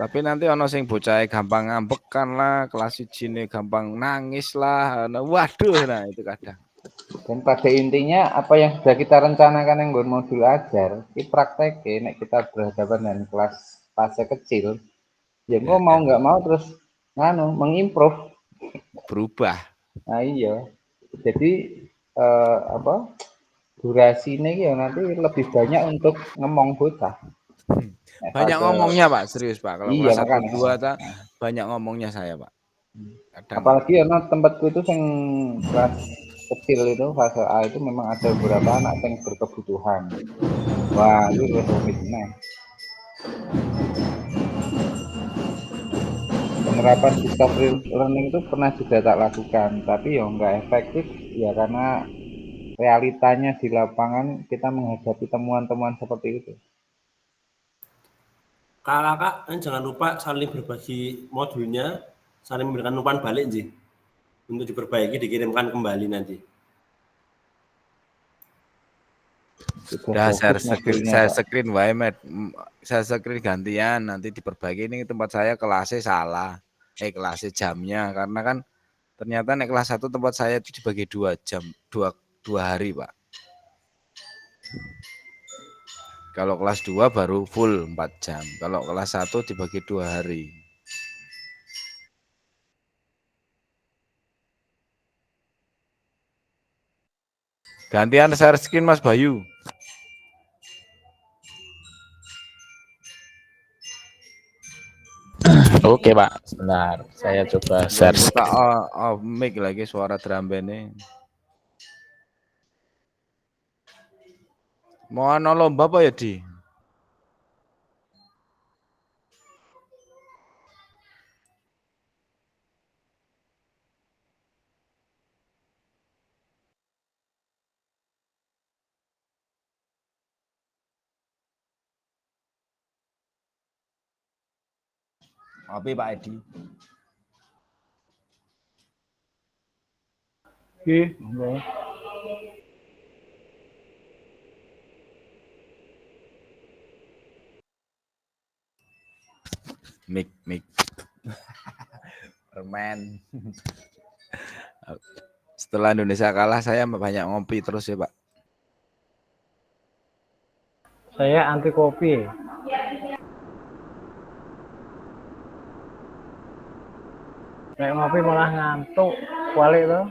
Tapi nanti ono sing bocah gampang ngambekan lah, kelas 1 gampang nangis lah. Waduh, nah itu kadang. Dan pada intinya apa yang sudah kita rencanakan yang modul ajar, di praktek nek kita berhadapan dengan kelas fase kecil, ya kok mau nggak mau terus mengimprove, berubah. Nah iya, jadi durasinya ya nanti lebih banyak untuk ngomong bocah. Banyak ngomongnya Pak, serius Pak. Kalau Iya kelas 1 makanya. 2 banyak ngomongnya saya Pak. Kadang Apalagi ya tempatku itu yang kelas kecil itu fase A itu memang ada beberapa anak yang berkebutuhan. Wah, itu lebih rumit nih. Penerapan distance learning itu pernah juga tak lakukan, tapi ya nggak efektif ya karena realitanya di lapangan kita menghadapi temuan-temuan seperti itu. Kakak jangan lupa saling berbagi modulnya, saling memberikan umpan balik sih untuk diperbaiki, dikirimkan kembali nanti. Udah Sudah bagus modulnya, saya Pak. screen wae saya screen gantian nanti diperbaiki. Ini tempat saya kelasnya salah. Kelasnya jamnya karena kan ternyata naik kelas 1 tempat saya itu dibagi 2 jam, 2 hari, Pak. Kalau kelas 2 baru full 4 jam. Kalau kelas 1 dibagi 2 hari. Gantian share screen Mas Bayu. Oke Pak, sebentar. Saya coba share Buka screen. mic lagi suara drum band-nya. Mau ana lomba apa ya, Di? Apa Pak Edi? Monggo. Mic. Permen. Setelah Indonesia kalah saya banyak ngopi terus ya, Pak. Saya anti kopi. Nek ngopi malah ngantuk, balik tuh.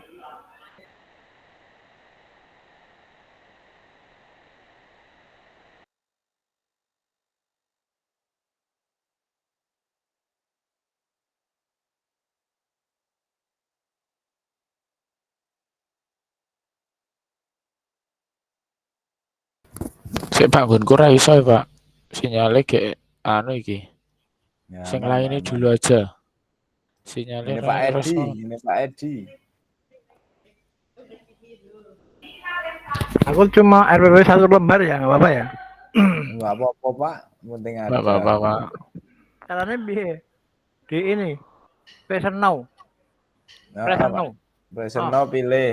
Sik Pak, nggonku ra iso ya, Pak. Sinyale kayak anu iki. Ya, Sing aman, lainnya aman. dulu aja. Sinyale Ini ra Pak Edi, iso. ini Pak Edi. Aku cuma RPP 1 lembar ya, nggak apa-apa ya. Enggak apa-apa, Pak. Penting Enggak ada. apa-apa, Pak. Caranya di ini, Press now. Nah, Press Pak. now. Preseno pilih.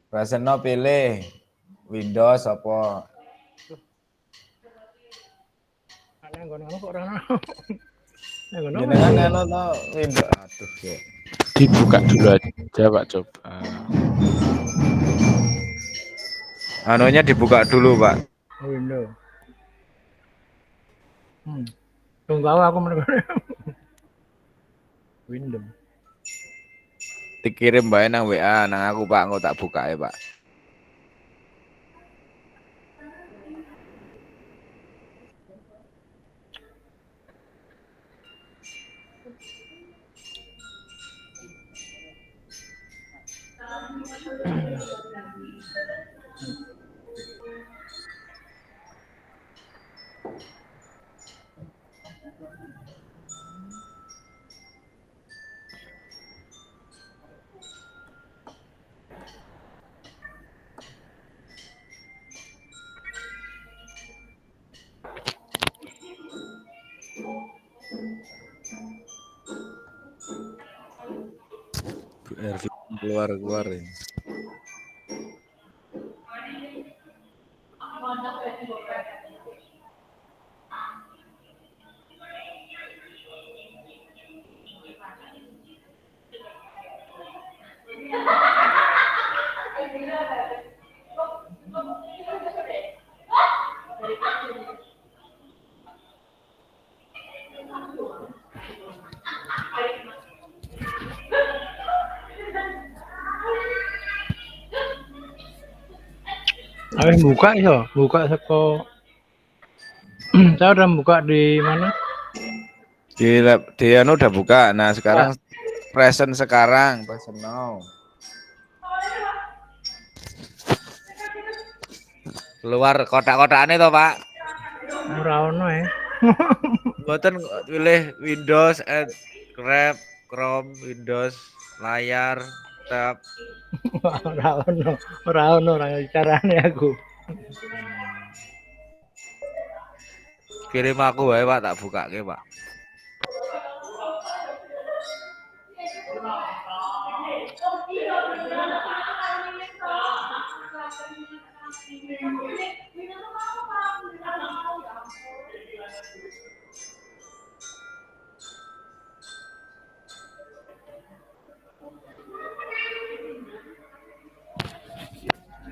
Preseno pilih. Windows apa? Aneh ngono kok ora. Jenengan anu to Windows. Aduh, ya. Dibuka dulu aja, Pak, coba. Anunya dibuka dulu, Pak. Windows. Tunggu aku menurut. Windows. Dikirim bae nang WA nang aku, Pak. Engko tak buka ya, Pak. Keluar ini. Habis buka iso, buka seko saya udah buka di mana? Di anu udah buka. Nah, sekarang present now. Keluar kotak-kotakane toh, Pak. Ora ono ya. Mboten pilih Windows, Grab, Chrome, Windows, layar, tab. Ora ono ora carane aku. Kirim aku wae, Pak, tak bukake, Pak.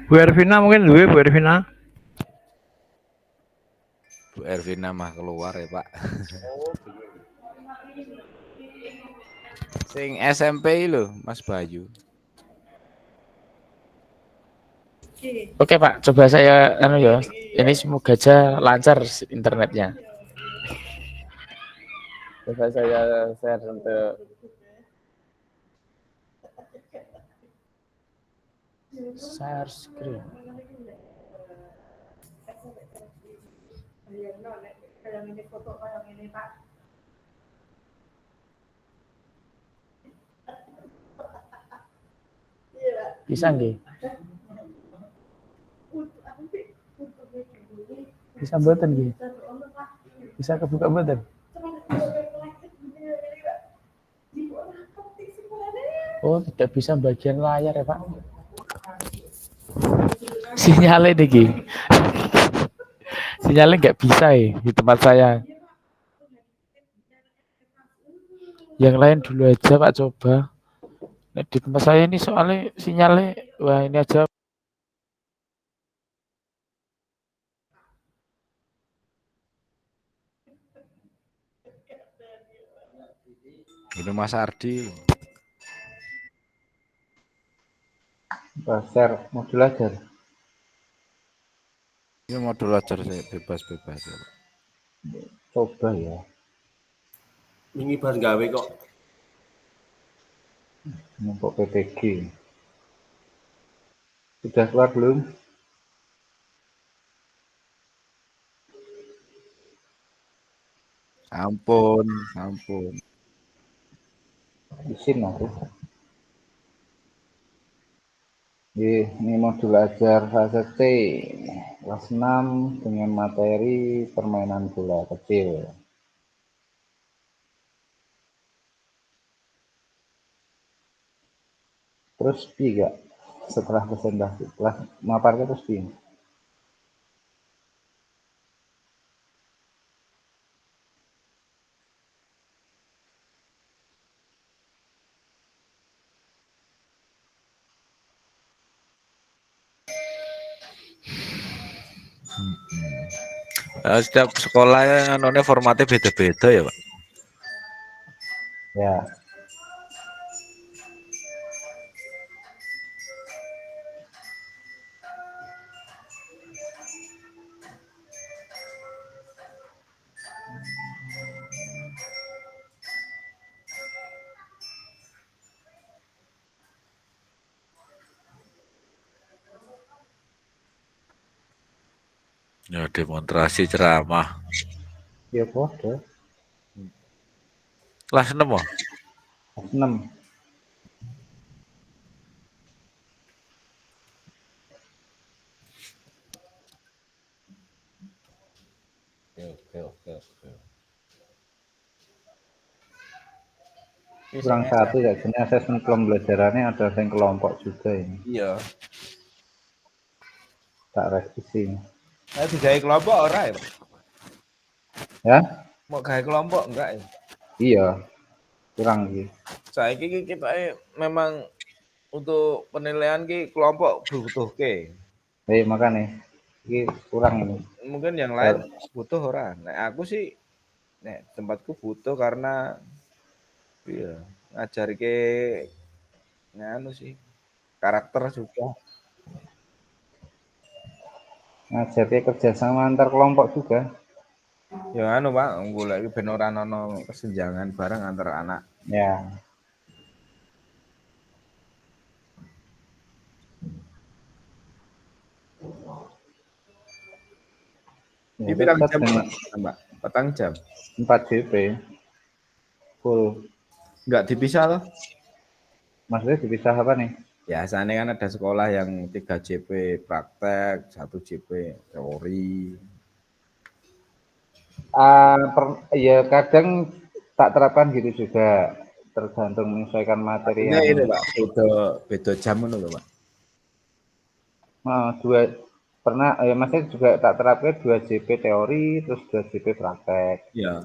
Bu Ervina mungkin duwe Bu Ervina. Bu Ervina mah keluar ya, Pak. Sing SMP lho, Mas Bayu. Oke Pak, coba saya anu ya. Ini semoga aja lancar internetnya. Coba saya share untuk share screen. Bisa nggih? Bisa mboten nggih? Bisa kebuka mboten? Oh, tidak bisa bagian layar ya, Pak. Sinyalnya niki. Sinyalnya nggak bisa ya di tempat saya. Yang lain dulu aja Pak coba. Nah, di tempat saya ini soalnya sinyalnya, wah ini aja. Ini Mas Ardi. Share modul aja. Ini modul ajar saya bebas-bebas ya, Pak. Coba ya. Ini bahan gawe kok. Numpuk PPG. Sudah keluar belum? Ampun, ampun. Izin aku. Ini modul ajar fase C kelas 6 dengan materi permainan bola kecil. Terus pi gak setelah presentasi, setelah maparnya terus pi. Setiap sekolah nonnya formatnya beda-beda ya, Pak. Ya. Ya demonstrasi ceramah. Ya kode. Kelas 6 oh? Kelas 6. Oke. Kurang satu ya, ini asesmen pembelajarannya ada yang kelompok juga ini. Iya. Tak revisi. Nah, digawe kelompok ora ya, Pak? Ya? Mau gawe kelompok enggak ya? Iya. Kurang gitu. Saiki kita memang untuk penilaian kelompok butuh ke. Makanya ini kurang ini. Mungkin yang lain butuh ora. Nah, aku sih tempatku butuh karena iya, ngajar ke nganu sih karakter juga. ngajari kerjasama antar kelompok juga. Ya anu Pak, golek ben ora ono kesenjangan bareng antara anak. Ya. Di Ya, pirang tetap jam dengan Mbak? Petang jam. 4 JP full. Enggak dipisah loh. Maksudnya dipisah apa nih? Biasanya kan ada sekolah yang 3 JP praktek, 1 JP teori. Ya kadang tak terapkan gitu juga, tergantung menyesuaikan materi Artinya yang ini Pak, beda jam ngono lho Pak. dua pernah ya maksudnya juga tak terapkan 2 JP teori terus 2 JP praktek. Ya.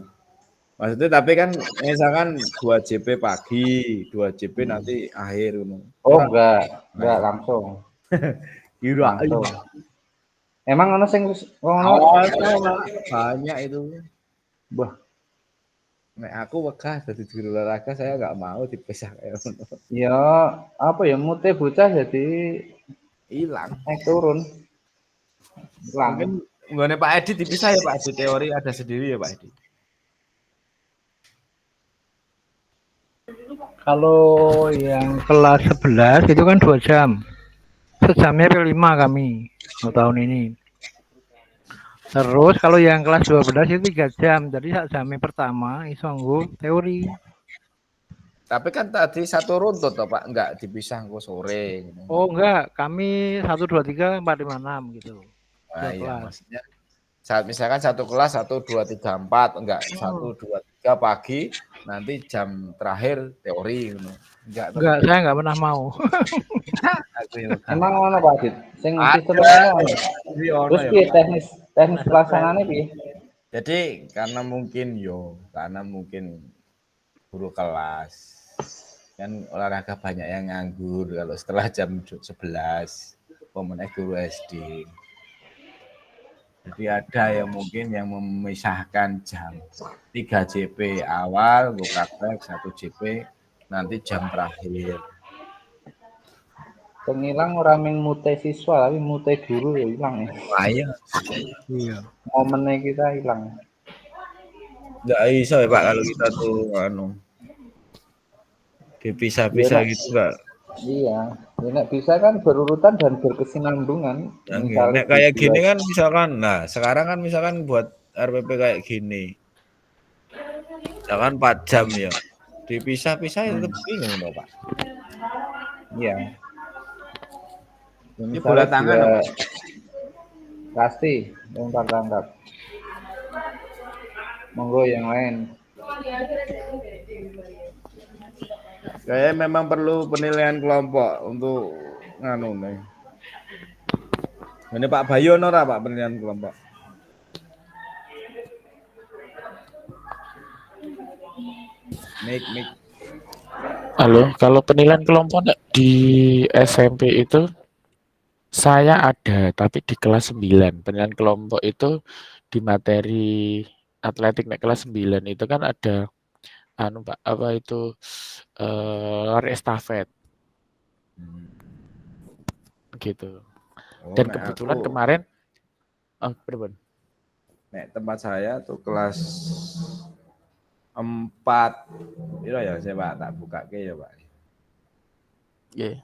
Maksudnya tapi kan misalkan 2 JP pagi, 2 JP nanti akhir ngono. Oh Ora enggak langsung. kirain. Langsung. Emang ono sing ngono? Banyak itu. Wah, Nek aku wegah dadi guru olahraga saya nggak mau dipisah kayak ngono. ya apa ya mute bocah jadi Hilang. naik turun. Hilang. Mungkin nggone Pak Edi dipisah ya Pak Edi, teori ada sendiri ya Pak Edi. Kalau yang kelas 11 itu kan 2 jam. Sejamnya P5 kami untuk tahun ini. Terus kalau yang kelas 12 itu 3 jam. Jadi sak jamnya pertama iso nggo teori. Tapi kan tadi satu runtut toh Pak, enggak dipisah engko sore gitu. Oh enggak, kami 1 2 3 4 5 6 gitu. Nah, Dua iya kelas. maksudnya saat misalkan satu kelas 1 2 3 4 enggak 1 2 3 pagi nanti jam terakhir teori gitu. Enggak, saya enggak pernah mau. Aku ya Emang ono Pak Adit? Sing Ada. sistemnya ono. Iya, ono Terus ya, piye Pak. teknis pelaksanaannya piye? Jadi karena mungkin guru kelas kan olahraga banyak yang nganggur kalau setelah jam 11 pemenang guru SD. Jadi ada yang mungkin yang memisahkan jam 3 JP awal, gue praktek 1 JP nanti jam terakhir. Sing ilang ora mung mute siswa tapi mute guru ya ilang ya. Ayo, Iya. Momennya kita hilang. nggak bisa ya Pak kalau kita tuh dipisah-pisah Iya, gitu nggak. Iya, ya, nek bisa kan berurutan dan berkesinambungan. Nek kayak gini kan misalkan, nah sekarang kan misalkan buat RPP kayak gini, misalkan 4 jam ya, dipisah-pisah ya tetap bingung dong Pak. Iya. Ini bola tangan apa? Pasti, yang tertangkap. Monggo yang lain. Kayaknya memang perlu penilaian kelompok untuk nganu nih. Ini Pak Bayu ora Pak penilaian kelompok. Mik. Halo, kalau penilaian kelompok di SMP itu saya ada, tapi di kelas 9. Penilaian kelompok itu di materi atletik naik kelas 9 itu kan ada Pak, apa itu lari estafet. Gitu. Dan kebetulan kemarin berapa? Nek tempat saya tuh kelas 4 itu ya saya Pak tak buka ke ya Pak. Yeah.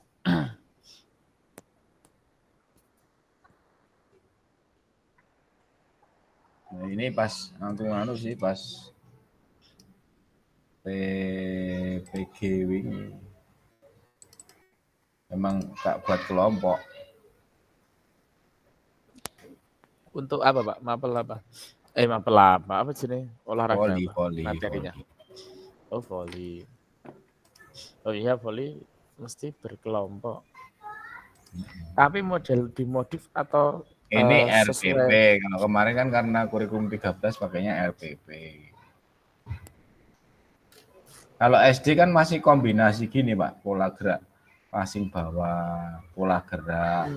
Nah, ini pas anu sih pas PGW memang tak buat kelompok. Untuk apa Pak? Mapel apa? Mapel apa? Apa sih nih? Olahraga Voli. materinya? Oh voli. Oh iya voli mesti berkelompok. Tapi model dimodif atau ini RPP. sesuai... Kalau kemarin kan karena kurikulum 13 pakainya RPP. Kalau SD kan masih kombinasi gini Pak, pola gerak passing bawah, pola gerak.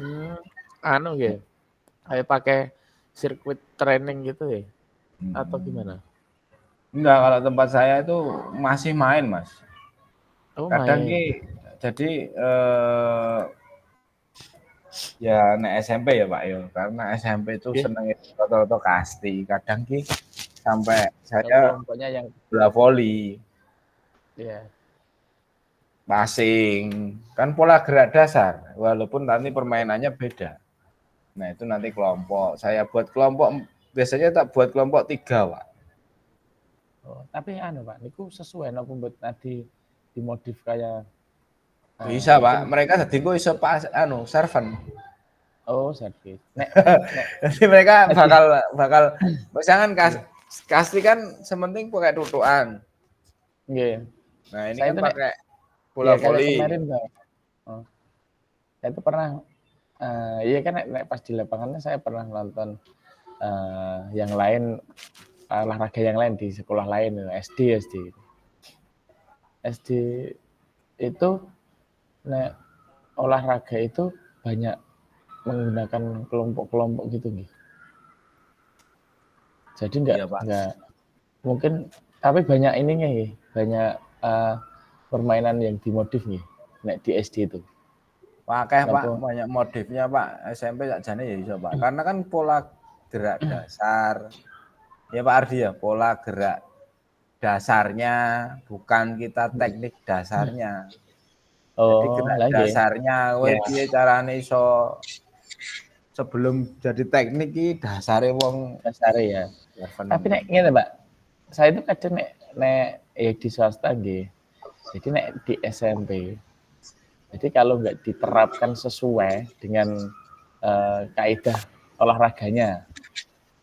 Anu ya, kayak pakai sirkuit training gitu ya, atau gimana? Enggak, kalau tempat saya itu masih main Mas. Oh, Kadang main. jadi Ya nek SMP ya Pak yo, karena SMP itu Oke. seneng foto-foto kasti. Kadang ki sampai Yang saya kelompoknya yang bola voli, ya. passing, kan pola gerak dasar. Walaupun nanti permainannya beda. Nah itu nanti kelompok. Saya buat kelompok biasanya tak buat kelompok 3 Pak. Oh, tapi anu Pak, niku sesuai napa mbet tadi dimodif kayak Bisa Pak, mungkin mereka tadi kok iso pas servant. oh servis. Nek Jadi mereka tadi bakal misalkan kasti kan sementing pakai tutukan. nggih. Nah ini Saya kan itu nek pakai iya bola kayak voli. kemarin Pak. Oh, saya itu pernah iya kan nek pas di lapangannya saya pernah nonton yang lain olahraga yang lain di sekolah lain SD itu nek olahraga itu banyak menggunakan kelompok-kelompok gitu nih. Jadi Iya Pak. enggak mungkin tapi banyak ininya nih, banyak permainan yang dimodif nih nek di SD itu. Pakai Pak, Napa? banyak modifnya Pak. SMP sakjane ya iso Pak. Karena kan pola gerak dasar. Ya Pak Ardi ya, pola gerak dasarnya bukan kita teknik dasarnya. Jadi Oh, gerak lagi. dasarnya kowe Ya, piye carane iso sebelum jadi teknik iki dasare wong dasare ya. servant. Tapi nek ngene, Mbak. Saya itu kadang nek di swasta nggih. Jadi nek di SMP. Jadi kalau nggak diterapkan sesuai dengan kaidah olahraganya.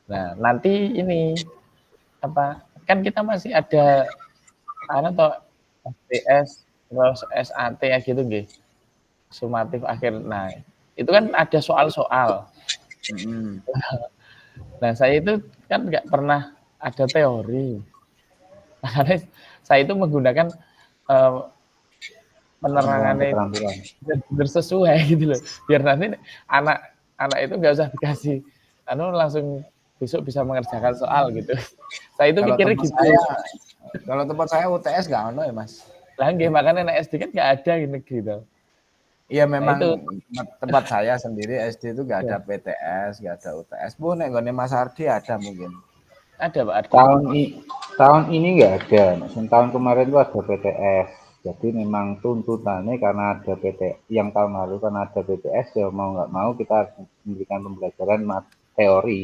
Nah, nanti ini apa? Kan kita masih ada atau SDS terus SAT ya gitu nggih. Sumatif akhir. Nah, itu kan ada soal-soal. Nah, saya itu kan nggak pernah ada teori. Makanya saya itu menggunakan penerangannya keterampilan. benar sesuai gitu loh. Biar nanti anak itu nggak usah dikasih langsung besok bisa mengerjakan soal gitu. Saya itu Kalau pikirnya tempat gitu. saya UTS nggak ono ya Mas. Lah nggih makanya nek SD kan nggak ada di negeri tuh. Iya Nah, memang itu tempat saya sendiri SD itu nggak ada ya, PTS, nggak ada UTS. Bu, nek nggone Mas Ardi ada mungkin. ada Pak Ardi. Tahun ini nggak ada. Tahun kemarin itu ada PTS. Jadi memang tuntutannya karena ada yang tahun lalu karena ada PTS ya mau nggak mau kita harus memberikan pembelajaran teori.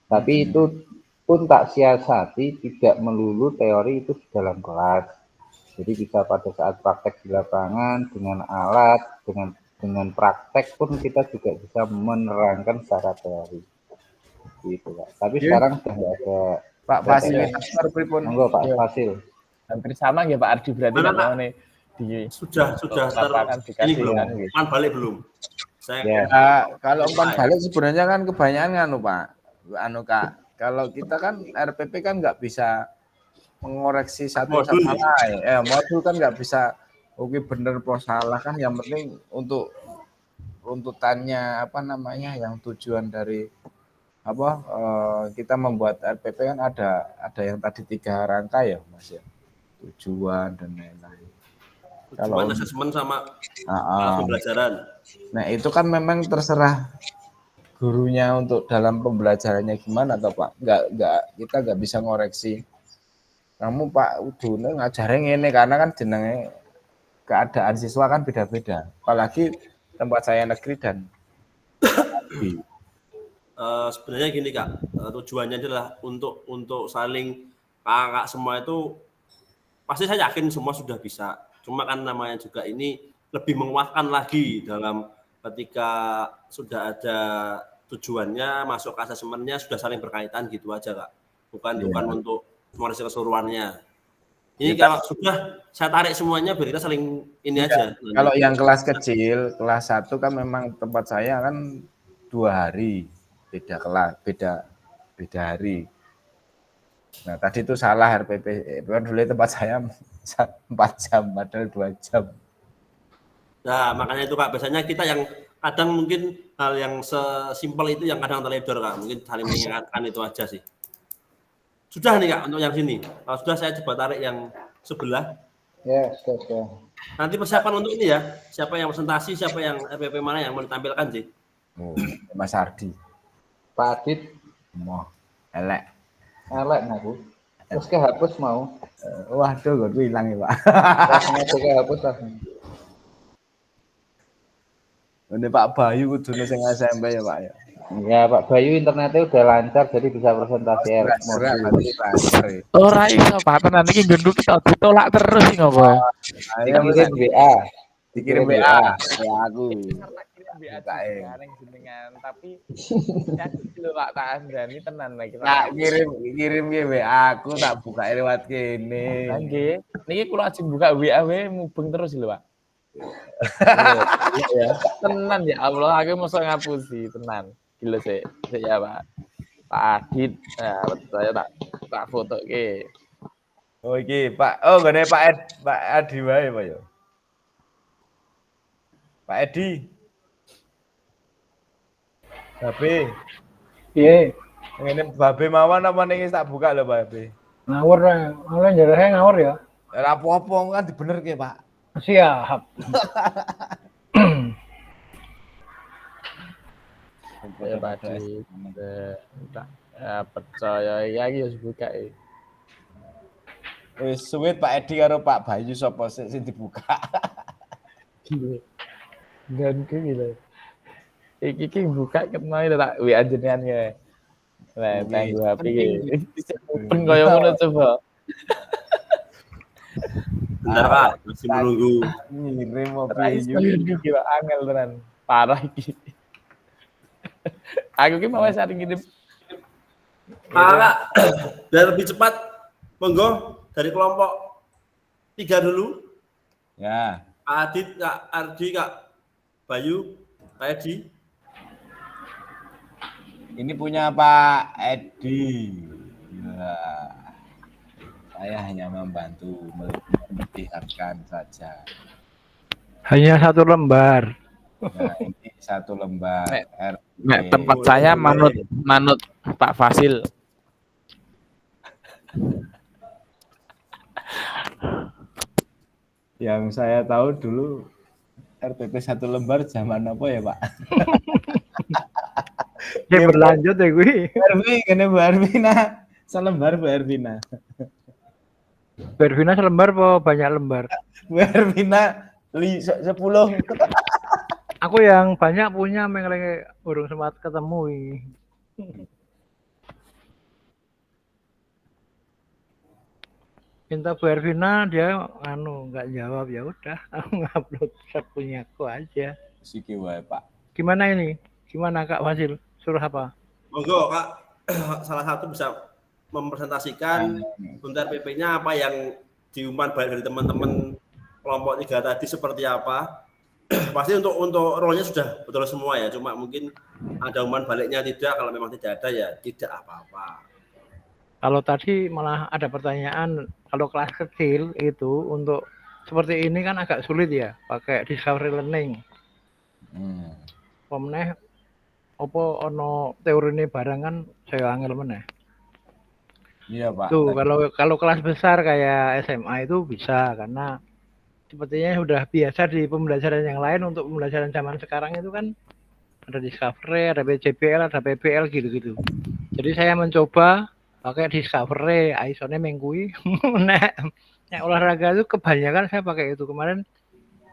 Tapi itu pun tak siasati tidak melulu teori itu di dalam kelas. Jadi bisa pada saat praktek di lapangan dengan alat, dengan praktek pun kita juga bisa menerangkan secara teori. Gitu Pak. Tapi sekarang sudah nggak ada Pak PTS. fasilitator pripun? Monggo Pak Iya. Fasil. Hampir sama ya Pak Ardi berarti Mana, nggak Pak? mau nih di Sudah lapangan ini dikasih belum. kan gitu. Umpan balik belum. Saya Ya. Kalau umpan balik sebenarnya kan kebanyakan nganu Pak. Anu Kak, kalau kita kan RPP kan nggak bisa mengoreksi satu modul. sama lain. Modul kan nggak bisa oke bener pro salah kan yang penting untuk runtutannya apa namanya yang tujuan dari apa kita membuat RPP kan ada yang tadi 3 rangka ya Mas ya. Tujuan dan lain-lain. Tujuan asesmen sama alat pembelajaran. Nah, itu kan memang terserah gurunya untuk dalam pembelajarannya gimana toh Pak. Kita nggak bisa ngoreksi. Kamu Pak Udune ngajarin ini karena kan jenenge keadaan siswa kan beda-beda. Apalagi tempat saya negeri dan Sebenarnya gini Kak, tujuannya adalah untuk saling kakak semua itu pasti saya yakin semua sudah bisa. Cuma kan namanya juga ini lebih menguatkan lagi dalam ketika sudah ada tujuannya masuk ke asesmennya sudah saling berkaitan gitu aja Kak. Bukan untuk mengoreksi keseluruhannya. Ini kalau sudah saya tarik semuanya biar kita saling ini aja. Kalau yang kelas kecil, kelas 1 kan memang tempat saya kan 2 hari beda kelas, beda hari. Nah, tadi itu salah RPP. Dulu tempat saya 4 jam padahal 2 jam. Nah, makanya itu Kak, biasanya kita yang kadang mungkin hal yang sesimpel itu yang kadang teledor Kak, mungkin saling mengingatkan itu aja sih. Sudah nih Kak untuk yang sini. Kalau sudah saya coba tarik yang sebelah. Ya, sudah. Nanti persiapan untuk ini ya, siapa yang presentasi, siapa yang RPP mana yang mau ditampilkan sih. Oh, Mas Ardi. Pak Adit Moh, elek. elek aku. Terus kehapus mau. Waduh, gue hilang ya, Pak. Langsung aja kehapus langsung. Ini Pak Bayu kudune sing SMP ya, Pak ya. Ya Pak Bayu internetnya udah lancar jadi bisa presentasi Gerak modul. berarti lancar ya. Ora iso Pak tenan iki nggonku kita ditolak terus sih ngopo. Ayo Dikirim WA. dikirim WA ya aku. jenengan tapi lho Pak tak andani tenan lagi. Tak kirim WA aku tak buka lewat kene. Nggih. Niki kula ajeng buka WA we mubeng terus lho Pak. Ya. Tenan ya Allah aku mosok ngapusi tenan. Gila sih ya Pak. Pak Adit. Nah, saya tak foto ke. Oh iki Pak. Oh gone Pak Adi wae Pak ya. Pak Edi. Babe. Piye? Ngene babe mawon apa ning tak buka lho babe. Ngawur oleh jare ngawur ya. Ora apa-apa kan dibenerke Pak. Siap. Ya Pak Adit. Percaya ya iki wis buka e. Wis suwit Pak Edi karo Pak Bayu sapa sing dibuka. Ganti gitu. Iki buka ketemu itu tak WA jenengan ya. Lah tanggo HP iki. Open koyo ngono coba. Bentar Pak, masih menunggu. Ngirim Rais mobil. iki Pak angel tenan. Parah iki. Aku ki mau sering ngirim. Kakak, biar lebih cepat, monggo dari kelompok 3 dulu. Ya. Adit, Kak Ardi, Kak Bayu, Pak Edi. Ini punya Pak Edi. Ya. Saya hanya membantu memperlihatkan saja. Hanya satu lembar. Nah, ini satu lembar. Nek tempat saya manut Pak Fasil. Yang saya tahu dulu RPP satu lembar zaman apa ya Pak? Ya berlanjut ya gue. Arvi, kene Bu Arvina. Selembar Bu Arvina. Bervina selembar apa banyak lembar? Bu Arvina 10. Aku yang banyak punya mengenai urung sempat ketemu ini. Minta Bu Ervina dia nggak jawab, ya udah aku ngupload punya aku aja. Siki wae Pak. Gimana ini? Gimana Kak Fasil? Suruh apa? Monggo Kak, salah satu bisa mempresentasikan untuk RPP-nya apa yang diumpan baik dari teman-teman kelompok 3 tadi seperti apa. Pasti untuk role-nya sudah betul semua ya, cuma mungkin ada umpan baliknya tidak, kalau memang tidak ada ya tidak apa-apa. Kalau tadi malah ada pertanyaan, kalau kelas kecil itu untuk seperti ini kan agak sulit ya, pakai discovery learning. Pemeneh apa ono teori ini barang kan saya angel meneh. Iya Pak. Tuh kalau kelas besar kayak SMA itu bisa, karena sepertinya sudah biasa di pembelajaran yang lain. Untuk pembelajaran zaman sekarang itu kan ada discovery, ada PJBL, ada PBL gitu-gitu. Jadi saya mencoba pakai discovery, ISO-nya menggui. Nek olahraga itu kebanyakan saya pakai itu. Kemarin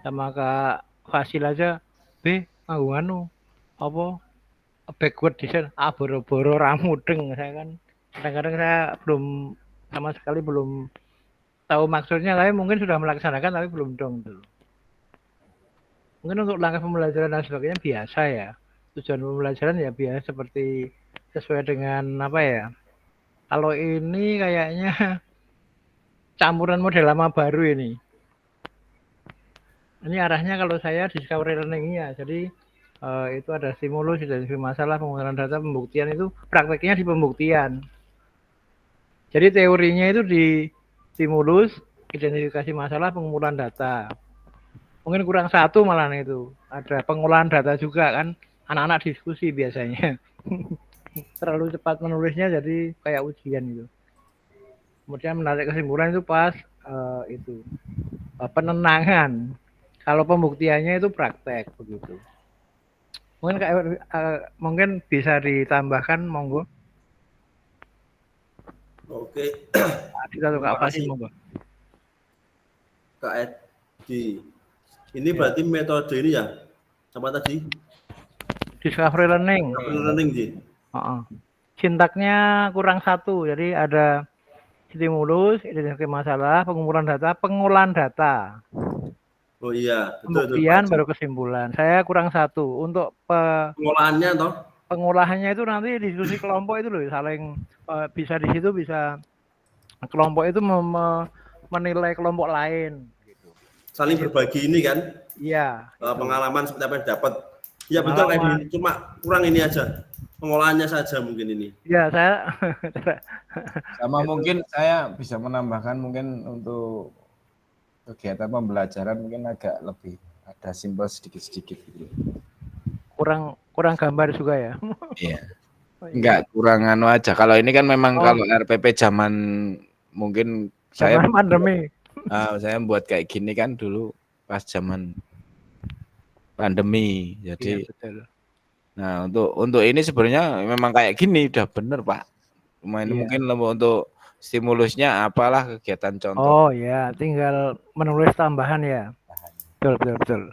sama Kak Fasil aja, nganggo apa backward design, boro-boro ramudeng. Saya kan kadang-kadang saya belum sama sekali belum tahu maksudnya, tapi mungkin sudah melaksanakan tapi belum dong dulu. Mungkin untuk langkah pembelajaran dan sebagainya biasa ya. Tujuan pembelajaran ya biasa seperti sesuai dengan apa ya. Kalau ini kayaknya campuran model lama baru ini. Ini arahnya kalau saya discovery learning ya. Jadi itu ada stimulus, identifikasi masalah, penggunaan data, pembuktian, itu prakteknya di pembuktian. Jadi teorinya itu di stimulus, identifikasi masalah, pengumpulan data. Mungkin kurang satu malah itu. Ada pengolahan data juga kan, anak-anak diskusi biasanya. Terlalu cepat menulisnya jadi kayak ujian itu. Kemudian menarik kesimpulan itu pas itu penenangan. Kalau pembuktiannya itu praktek begitu. Mungkin bisa ditambahkan, monggo. Oke, Kita tuh terima Kak Fasi, kasih monggo. Kak Edi. Ini berarti metode ini ya, apa tadi? Discovery learning. Learning sih. Sintaknya kurang satu, jadi ada stimulus, identifikasi masalah, pengumpulan data, pengolahan data. Oh iya, betul. Pembuktian baru kesimpulan. Saya kurang satu. Untuk pengolahannya toh? Pengolahannya itu nanti diskusi kelompok itu loh, saling bisa di situ bisa kelompok itu menilai kelompok lain. Gitu. Saling berbagi ini kan? Iya. Pengalaman seperti apa yang dapat. Ya betul kayak ini, cuma kurang ini aja. Pengolahannya saja mungkin ini. Iya, saya sama mungkin saya bisa menambahkan mungkin untuk kegiatan pembelajaran mungkin agak lebih ada simpel sedikit-sedikit gitu. Kurang gambar juga ya. Iya. Enggak kurang anu aja. Kalau ini kan memang kalau RPP zaman mungkin saya pandemi. Saya buat kayak gini kan dulu pas zaman pandemi. Jadi iya, betul. Nah, untuk ini sebenarnya memang kayak gini udah bener, Pak. Cuma ini mungkin untuk stimulusnya apalah kegiatan contoh. Oh ya, tinggal menulis tambahan ya. Betul.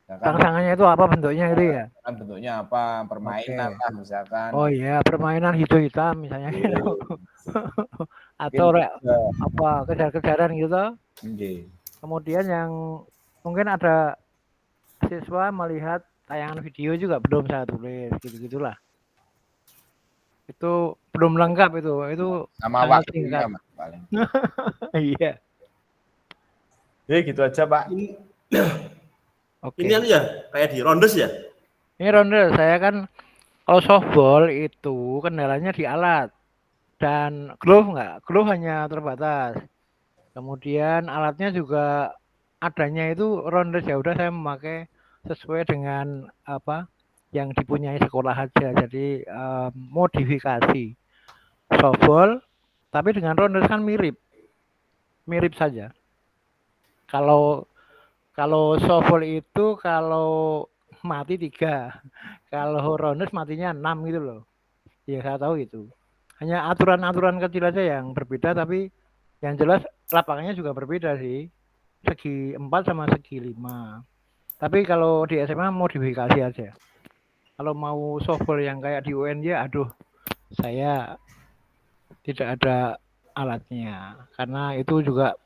Rangsangannya itu apa bentuknya itu ya? Kan bentuknya apa? Permainan lah misalkan. Oh iya, permainan hijau hitam misalnya gitu. Atau apa kejar-kejaran gitu. Kemudian yang mungkin ada siswa melihat tayangan video juga belum saya tulis gitu-gitulah. Itu belum lengkap itu sama waktunya paling. Iya. Ya gitu aja, Pak. Oke. Ini ya kayak di rondes ya? Ini rondes. Saya kan kalau softball itu kendalanya di alat dan glove enggak. Glove hanya terbatas. Kemudian alatnya juga adanya itu rondes, ya udah saya memakai sesuai dengan apa yang dipunyai sekolah aja. Jadi modifikasi softball tapi dengan rondes kan mirip saja. Kalau softball itu kalau mati 3, kalau rondes matinya 6 gitu loh. Ya saya tahu itu. Hanya aturan-aturan kecil aja yang berbeda, tapi yang jelas lapangannya juga berbeda sih. Segi 4 sama segi 5. Tapi kalau di SMA modifikasi aja. Kalau mau softball yang kayak di UNY, aduh, saya tidak ada alatnya. Karena itu juga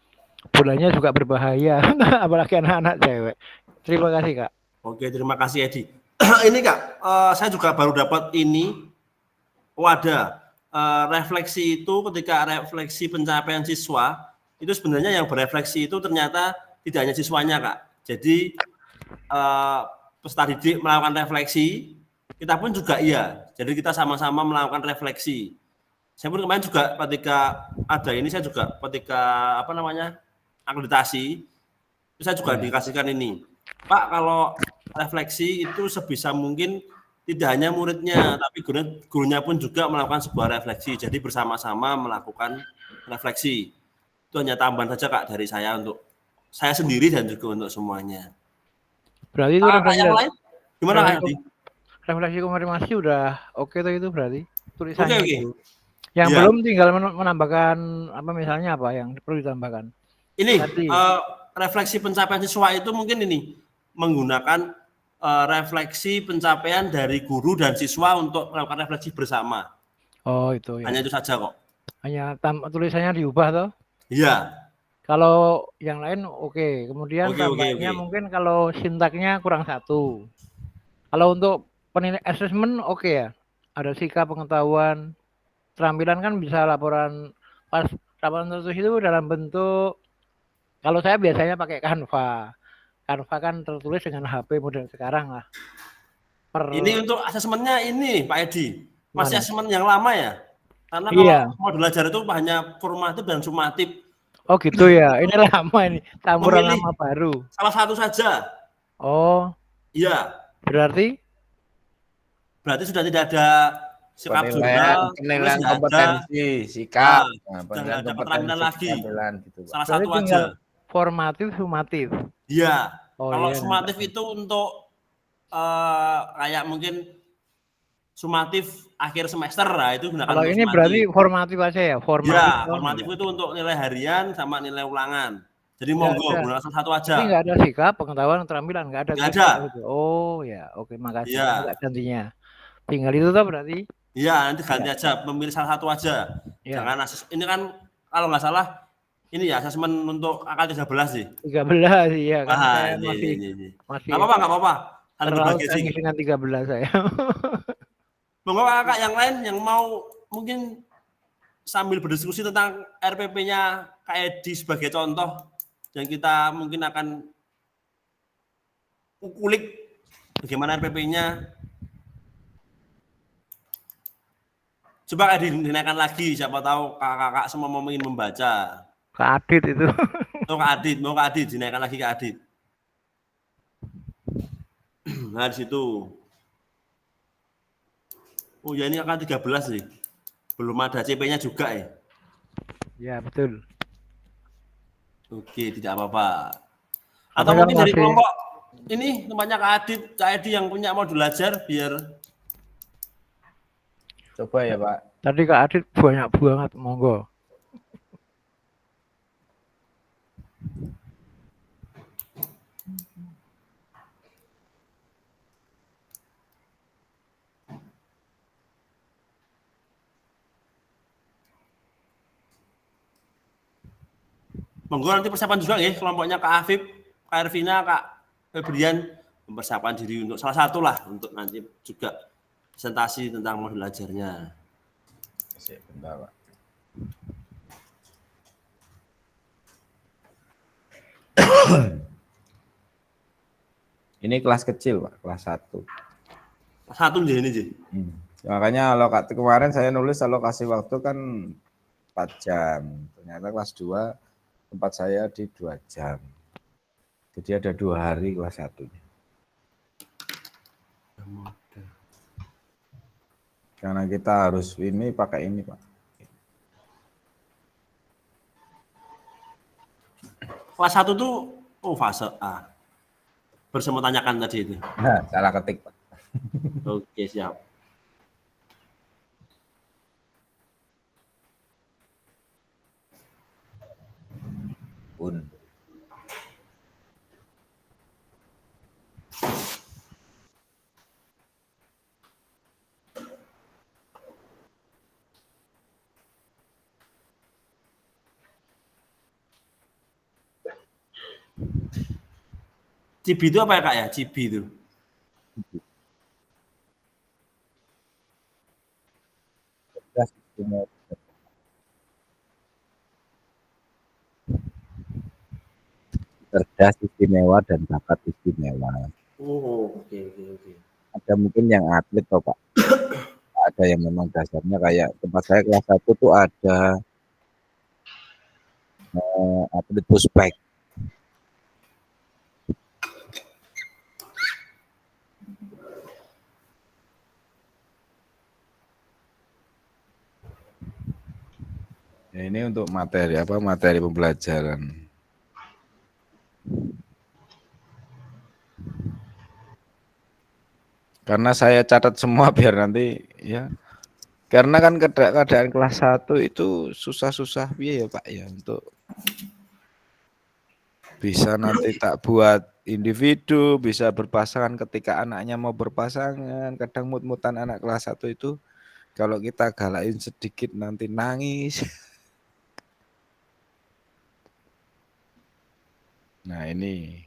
bolanya juga berbahaya, apalagi anak-anak cewek. Terima kasih, Kak. Oke, terima kasih Edi. Ini Kak, saya juga baru dapat ini wadah. Refleksi itu ketika refleksi pencapaian siswa, itu sebenarnya yang berefleksi itu ternyata tidak hanya siswanya, Kak. Jadi peserta didik melakukan refleksi, kita pun juga iya. Jadi kita sama-sama melakukan refleksi. Saya pun kemarin juga ketika ada ini, saya juga ketika akreditasi, saya juga dikasihkan ini. Pak, kalau refleksi itu sebisa mungkin tidak hanya muridnya, tapi gurunya pun juga melakukan sebuah refleksi. Jadi bersama-sama melakukan refleksi. Itu hanya tambahan saja Kak dari saya untuk saya sendiri dan juga untuk semuanya. Berarti itu yang lain gimana Kak Adi? Refleksi konfirmasi udah oke tuh itu berarti tulisannya. Oke. Yang belum tinggal menambahkan apa misalnya apa yang perlu ditambahkan. Ini refleksi pencapaian siswa itu mungkin ini menggunakan refleksi pencapaian dari guru dan siswa untuk melakukan refleksi bersama. Oh itu ya. Hanya itu saja kok. Hanya tulisannya diubah toh? Iya. Kalau yang lain oke. Kemudian tambahnya mungkin kalau sintaknya kurang 1. Kalau untuk penilaian asesmen oke ya. Ada sikap, pengetahuan, keterampilan kan bisa laporan tertulis itu dalam bentuk, kalau saya biasanya pakai Canva. Canva kan tertulis dengan HP model sekarang lah. Ini untuk asesmennya ini Pak Edi. Masih asesmen yang lama ya? Karena kalau mau belajar itu hanya formatif dan sumatif. Oh gitu ya, ini lama ini, campuran lama baru. Salah satu saja. Oh. Iya. Berarti sudah tidak ada sikap jurnal, penilaian kompetensi, sikap, penilaian keterampilan lagi. Gitu, salah satu aja. Formatif, sumatif. Iya. Kalau sumatif itu untuk kayak mungkin sumatif akhir semester, nah itu gunakan Kalau untuk ini berarti formatif aja ya, formatif. Ya, formatif itu untuk nilai harian sama nilai ulangan. Jadi Nggak monggo ada. gunakan salah satu aja. Ini nggak ada sikap, pengetahuan, keterampilan, nggak ada Nggak gitu. ada. Gitu. Oh ya, oke, makasih. Iya. Nggak gantinya. Tinggal itu tuh berarti. Iya, nanti ganti Ya. aja, memilih salah satu aja. Ya. Jangan ini kan kalau nggak salah ini ya asesmen untuk akal 13 sih. 13 iya kan saya Ini, masih ini. masih Nggak apa-apa. Saling terlalu berbagi sih. teknis dengan 13 saya. Monggo kakak yang lain yang mau mungkin sambil berdiskusi tentang RPP-nya Kak Edi sebagai contoh yang kita mungkin akan kulik bagaimana RPP-nya. Coba Kak Edi dinaikkan lagi, siapa tahu kakak-kakak semua mau ingin membaca. Kak Adit itu. Oh, Kak Adit, mau Kak Adit dinaikkan lagi Kak Adit. Nah, di situ. Oh ya ini akan 13 nih. Belum ada CP-nya juga ya. Ya, betul. Oke, tidak apa-apa. Atau Tapi mungkin kalau dari masih- kelompok ini tempatnya Kak Adit, Kak Edi yang punya modul belajar biar Coba ya Pak. Tadi Kak Adit banyak banget, monggo. monggo nanti persiapan juga ya kelompoknya Kak Afif, Kak Ervina, Kak Febrian mempersiapkan diri untuk salah satu lah untuk nanti juga presentasi tentang modul belajarnya. Bentar Pak. Ini kelas kecil Pak, kelas 1. Satu nih ini sih. Makanya kemarin saya nulis alokasi waktu kan 4 jam. Ternyata kelas 2 tempat saya di 2 jam. Jadi ada 2 hari kelas 1-nya. Karena kita harus ini pakai ini Pak. Kelas 1 tuh fase A. Bersama tanyakan tadi itu. Nah, salah ketik Pak. Oke, siap. Pun. Cibi itu apa ya Kak ya? Cibi itu. Cerdas istimewa dan bakat istimewa. Oh, oke. Ada mungkin yang atlet toh Pak. Ada yang memang dasarnya kayak tempat saya kelas 1 tuh ada atlet pushback. Ya, ini untuk materi pembelajaran. Karena saya catat semua biar nanti ya. Karena kan keadaan kelas 1 itu susah-susah ya Pak ya untuk bisa nanti tak buat individu, bisa berpasangan ketika anaknya mau berpasangan. Kadang mut-mutan anak kelas 1 itu kalau kita galain sedikit nanti nangis. Nah ini.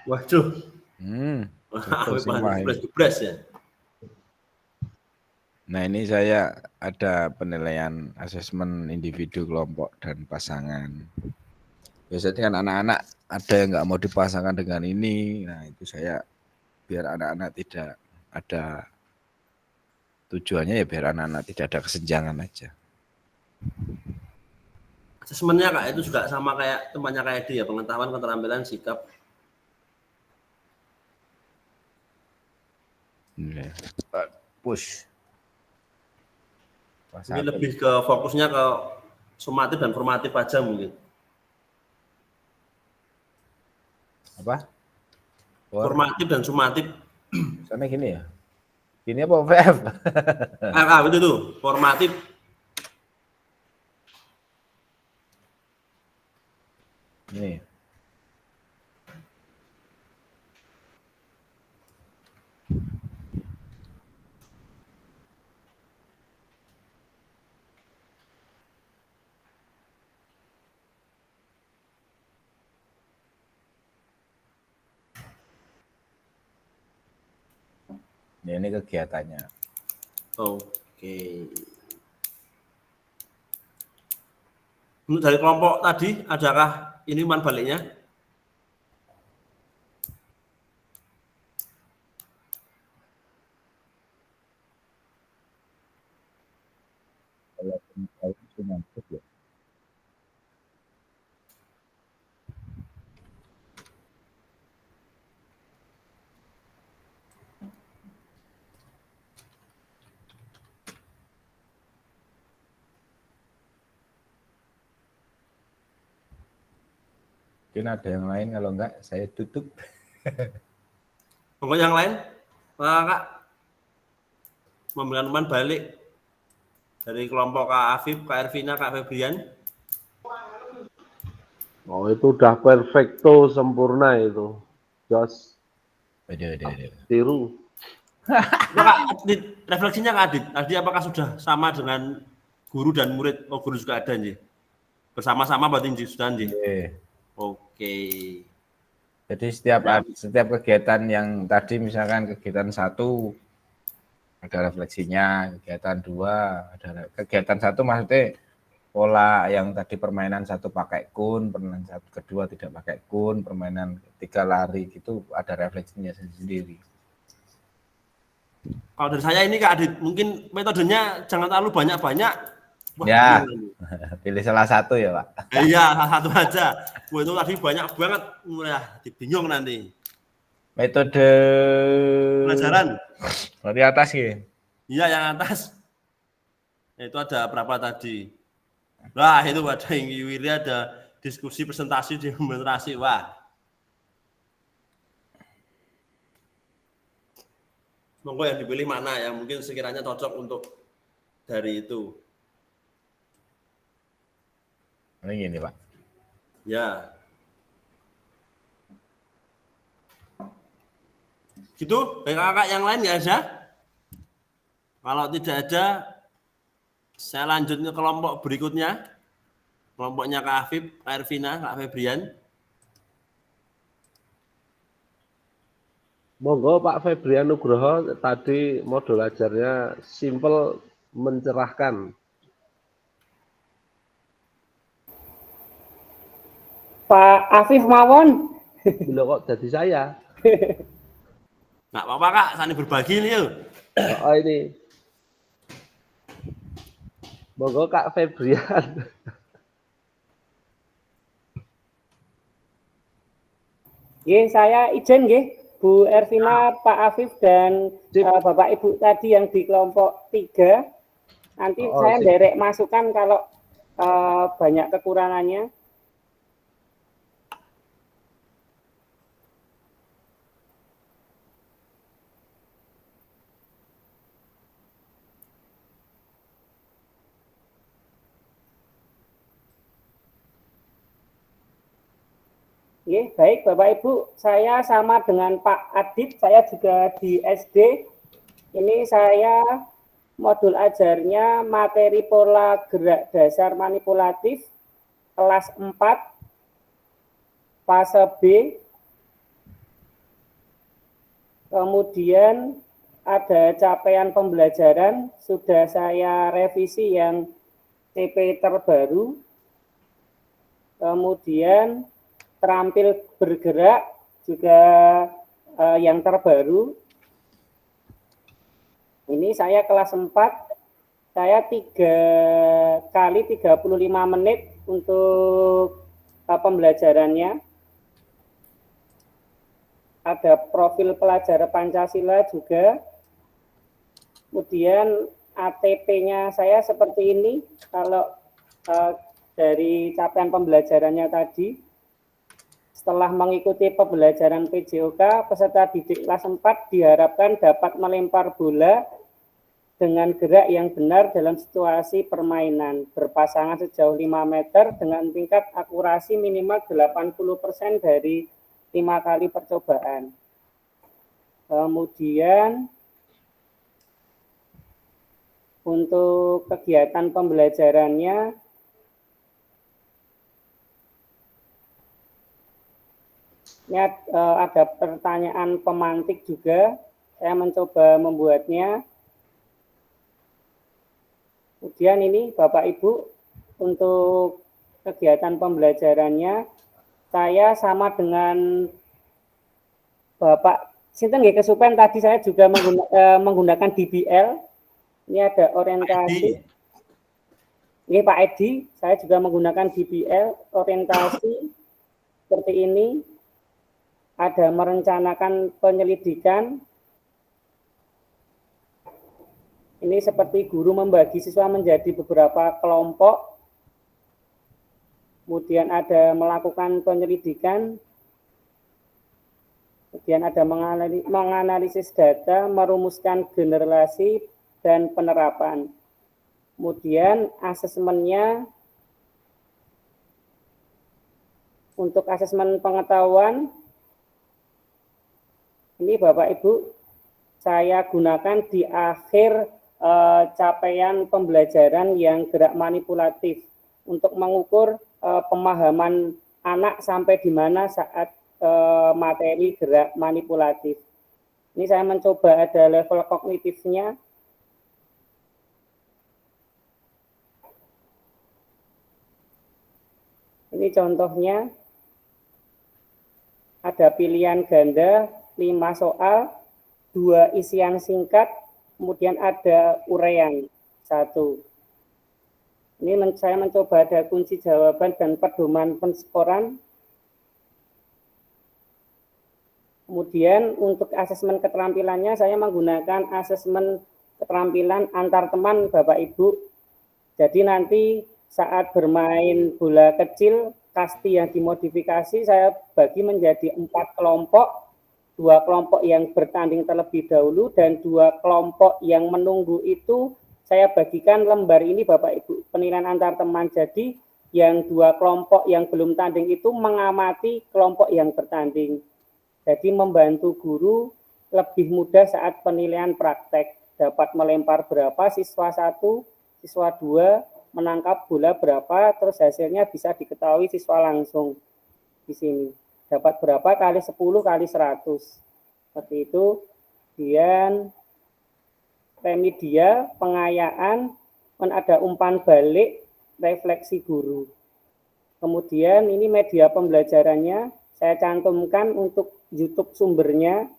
Waduh. Gebres ya. Nah ini saya ada penilaian asesmen individu, kelompok, dan pasangan. Biasanya kan anak-anak ada yang nggak mau dipasangkan dengan ini. Nah itu saya biar anak-anak tidak ada tujuannya ya biar anak-anak tidak ada kesenjangan aja. Asesmennya Kak itu juga sama kayak temannya kayak dia, pengetahuan, keterampilan, sikap. Push. Ini lebih ke fokusnya ke sumatif dan formatif aja mungkin. Apa? Formatif dan sumatif. Sana gini ya. Gini apa VF? Itu tuh, formatif. Ini. Ini kegiatannya. Oke. Untuk dari kelompok tadi, adakah ini umpan baliknya? Kalau cuma ya. Mungkin ada yang lain, kalau enggak saya tutup. Kelompok yang lain, Kak, memberikan umpan balik dari kelompok Kak Afif, Kak Ervina, Kak Febrian. Oh, itu udah perfecto, sempurna itu. Jos, tiru. Kak Adit, refleksinya Kak Adit, tadi apakah sudah sama dengan guru dan murid? Oh, guru juga ada nih. Bersama-sama berarti Nji, sudah Nji. Oke. Jadi setiap kegiatan yang tadi misalkan kegiatan 1 ada refleksinya, kegiatan 2 ada kegiatan 1 maksudnya pola yang tadi permainan 1 pakai kun, permainan 1 kedua tidak pakai kun, permainan 3 lari gitu ada refleksinya sendiri. Kalau dari saya ini Kak Adit, mungkin metodenya jangan terlalu banyak-banyak. Wah, Ya, pilih salah satu ya Pak. Iya, salah satu aja. Wah, itu tadi banyak banget, bingung nanti. Metode Pelajaran. dari atas ya. Iya, yang atas. Itu ada berapa tadi? Wah, itu ada Inggi Wiri, ada diskusi presentasi demonstrasi. Wah. Monggo yang dipilih mana yang mungkin sekiranya cocok untuk dari itu. Ini gini Pak. Ya. Gitu, kakak yang lain nggak ada? Kalau tidak ada, saya lanjut ke kelompok berikutnya. Kelompoknya Kak Afif, Kak Ervina, Kak Febrian. Monggo Pak Febrian Nugroho, tadi modul ajarnya simple, mencerahkan. Pak Afif mawon. Bila kok jadi saya? Nggak apa-apa Kak, saling berbagi nih yuk. Oh ini. Monggo Kak Febrian. Saya izin Bu Ervina, Pak Afif dan Bapak Ibu tadi yang di kelompok 3. Nanti saya derek masukan kalau banyak kekurangannya. Baik Bapak Ibu, saya sama dengan Pak Adit, saya juga di SD. Ini saya modul ajarnya materi pola gerak dasar manipulatif kelas 4 fase B. Kemudian ada capaian pembelajaran, sudah saya revisi yang TP terbaru. Kemudian terampil bergerak juga yang terbaru. Ini saya kelas 4, saya 3 kali 35 menit untuk pembelajarannya. Ada profil pelajar Pancasila juga. Kemudian ATP-nya saya seperti ini, kalau dari capaian pembelajarannya tadi. Setelah mengikuti pembelajaran PJOK, peserta didik kelas 4 diharapkan dapat melempar bola dengan gerak yang benar dalam situasi permainan, berpasangan sejauh 5 meter dengan tingkat akurasi minimal 80% dari 5 kali percobaan. Kemudian untuk kegiatan pembelajarannya, ini ada pertanyaan pemantik juga. Saya mencoba membuatnya. Kemudian ini Bapak Ibu, untuk kegiatan pembelajarannya, saya sama dengan Bapak Sinten nggih kesupen tadi saya juga menggunakan DBL. Ini ada orientasi. Ini Pak Edi, saya juga menggunakan DBL, orientasi seperti ini. Ada merencanakan penyelidikan. Ini seperti guru membagi siswa menjadi beberapa kelompok. Kemudian ada melakukan penyelidikan. Kemudian ada menganalisis data, merumuskan generasi dan penerapan. Kemudian asesmennya, untuk asesmen pengetahuan, ini Bapak Ibu, saya gunakan di akhir capaian pembelajaran yang gerak manipulatif untuk mengukur pemahaman anak sampai di mana saat materi gerak manipulatif. Ini saya mencoba ada level kognitifnya. Ini contohnya, ada pilihan ganda, 5 soal, 2 isian singkat, kemudian ada uraian 1. Ini saya mencoba ada kunci jawaban dan pedoman penskoran. Kemudian untuk asesmen keterampilannya saya menggunakan asesmen keterampilan antar teman Bapak Ibu. Jadi nanti saat bermain bola kecil, kasti yang dimodifikasi saya bagi menjadi 4 kelompok. 2 kelompok yang bertanding terlebih dahulu dan 2 kelompok yang menunggu itu saya bagikan lembar ini Bapak Ibu penilaian antar teman. Jadi yang 2 kelompok yang belum tanding itu mengamati kelompok yang bertanding. Jadi membantu guru lebih mudah saat penilaian praktek. Dapat melempar berapa siswa 1, siswa 2, menangkap bola berapa, terus hasilnya bisa diketahui siswa langsung di sini. Dapat berapa kali 10 kali 100. Seperti itu. Kemudian remedial, pengayaan, ada umpan balik, refleksi guru. Kemudian ini media pembelajarannya, saya cantumkan untuk YouTube sumbernya.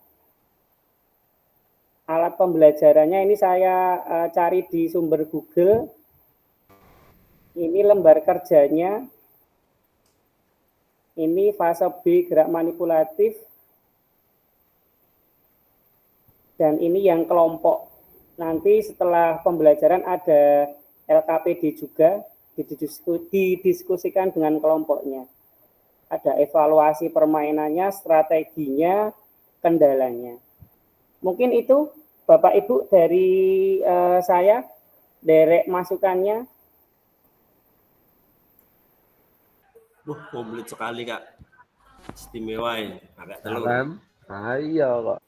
Alat pembelajarannya ini saya cari di sumber Google. Ini lembar kerjanya. Ini fase B gerak manipulatif. Dan ini yang kelompok. Nanti setelah pembelajaran ada LKPD juga didiskusikan dengan kelompoknya. Ada evaluasi permainannya, strateginya, kendalanya. Mungkin itu Bapak Ibu dari saya, derek masukannya. Komplit sekali Kak. Istimewa ini. Agak telur. Kan? Ayo kok.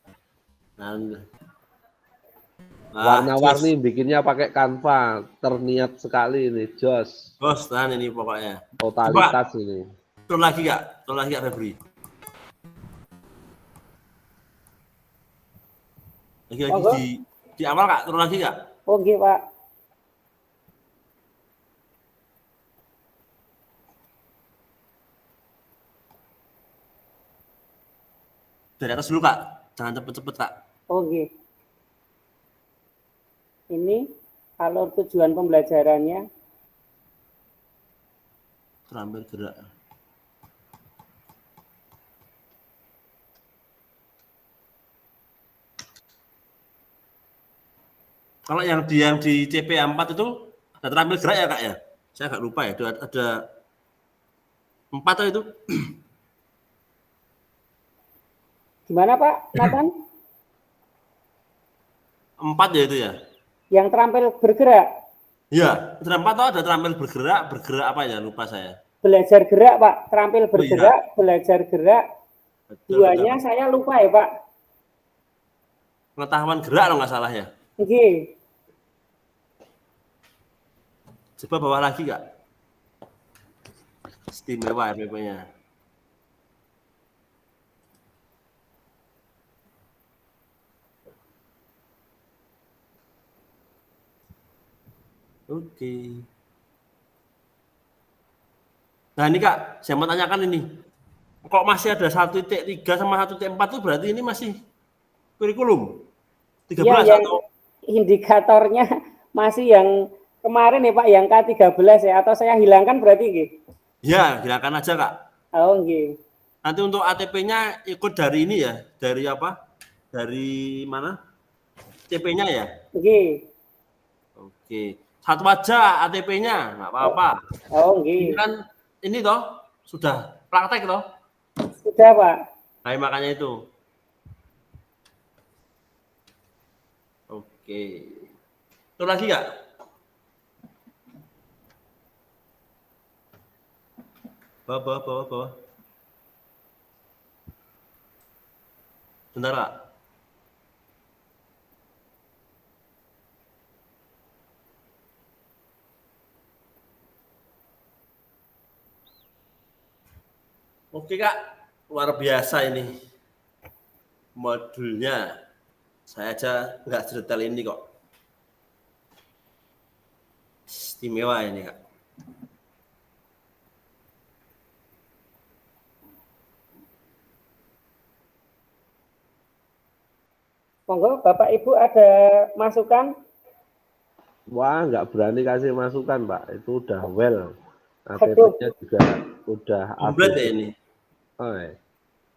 Nah, Warna-warni bikinnya pakai Canva. Terniat sekali ini, Jos. Bos, tahan ini pokoknya. Totalitas ini. Turun lagi Kak. Turun lagi Kak Febri. Lagi di awal Kak, turun lagi Kak. Oke Pak. Dari atas dulu Kak, jangan cepet-cepet Kak. Oke. Ini alur tujuan pembelajarannya. Terambil gerak. Kalau yang di CP4 itu ada terambil gerak ya Kak ya? Saya agak lupa ya, ada 4 itu. Gimana Pak Nathan? 4 ya itu ya? Yang terampil bergerak. Iya, terempat atau ada terampil bergerak apa ya? Lupa saya. Belajar gerak Pak, terampil Oh, iya. bergerak, belajar gerak. Betul, Duanya betul. saya lupa ya Pak. Pengetahuan gerak kalau nggak salah ya. Oke. Coba bawah lagi nggak? Istimewa RPP-nya. Oke. Nah ini Kak, saya mau tanyakan ini. Kok masih ada 1.3 sama 1.4 itu berarti ini masih kurikulum? 13 Iya, yang atau? indikatornya masih yang kemarin ya Pak, yang K13 ya, atau saya hilangkan berarti gitu. Ya, silakan aja Kak. Oh, nggih. Nanti untuk ATP-nya ikut dari ini ya, dari apa? Dari mana? CP-nya ya? Nggih. Oke. Satu aja ATP-nya, nggak apa-apa. Oh, Ini nggih. kan ini toh sudah praktek toh. Sudah Pak. Nah, makanya itu. Oke. Itu lagi nggak? Bawah. Bentar Kak. Oke Kak, luar biasa ini modulnya. Saya aja nggak sedetail ini kok. Istimewa ini Kak. Monggo Bapak Ibu ada masukan? Wah, nggak berani kasih masukan, Pak. Itu udah well. Aduh. ATP-nya juga udah Komplit ya ini. Oh, ya.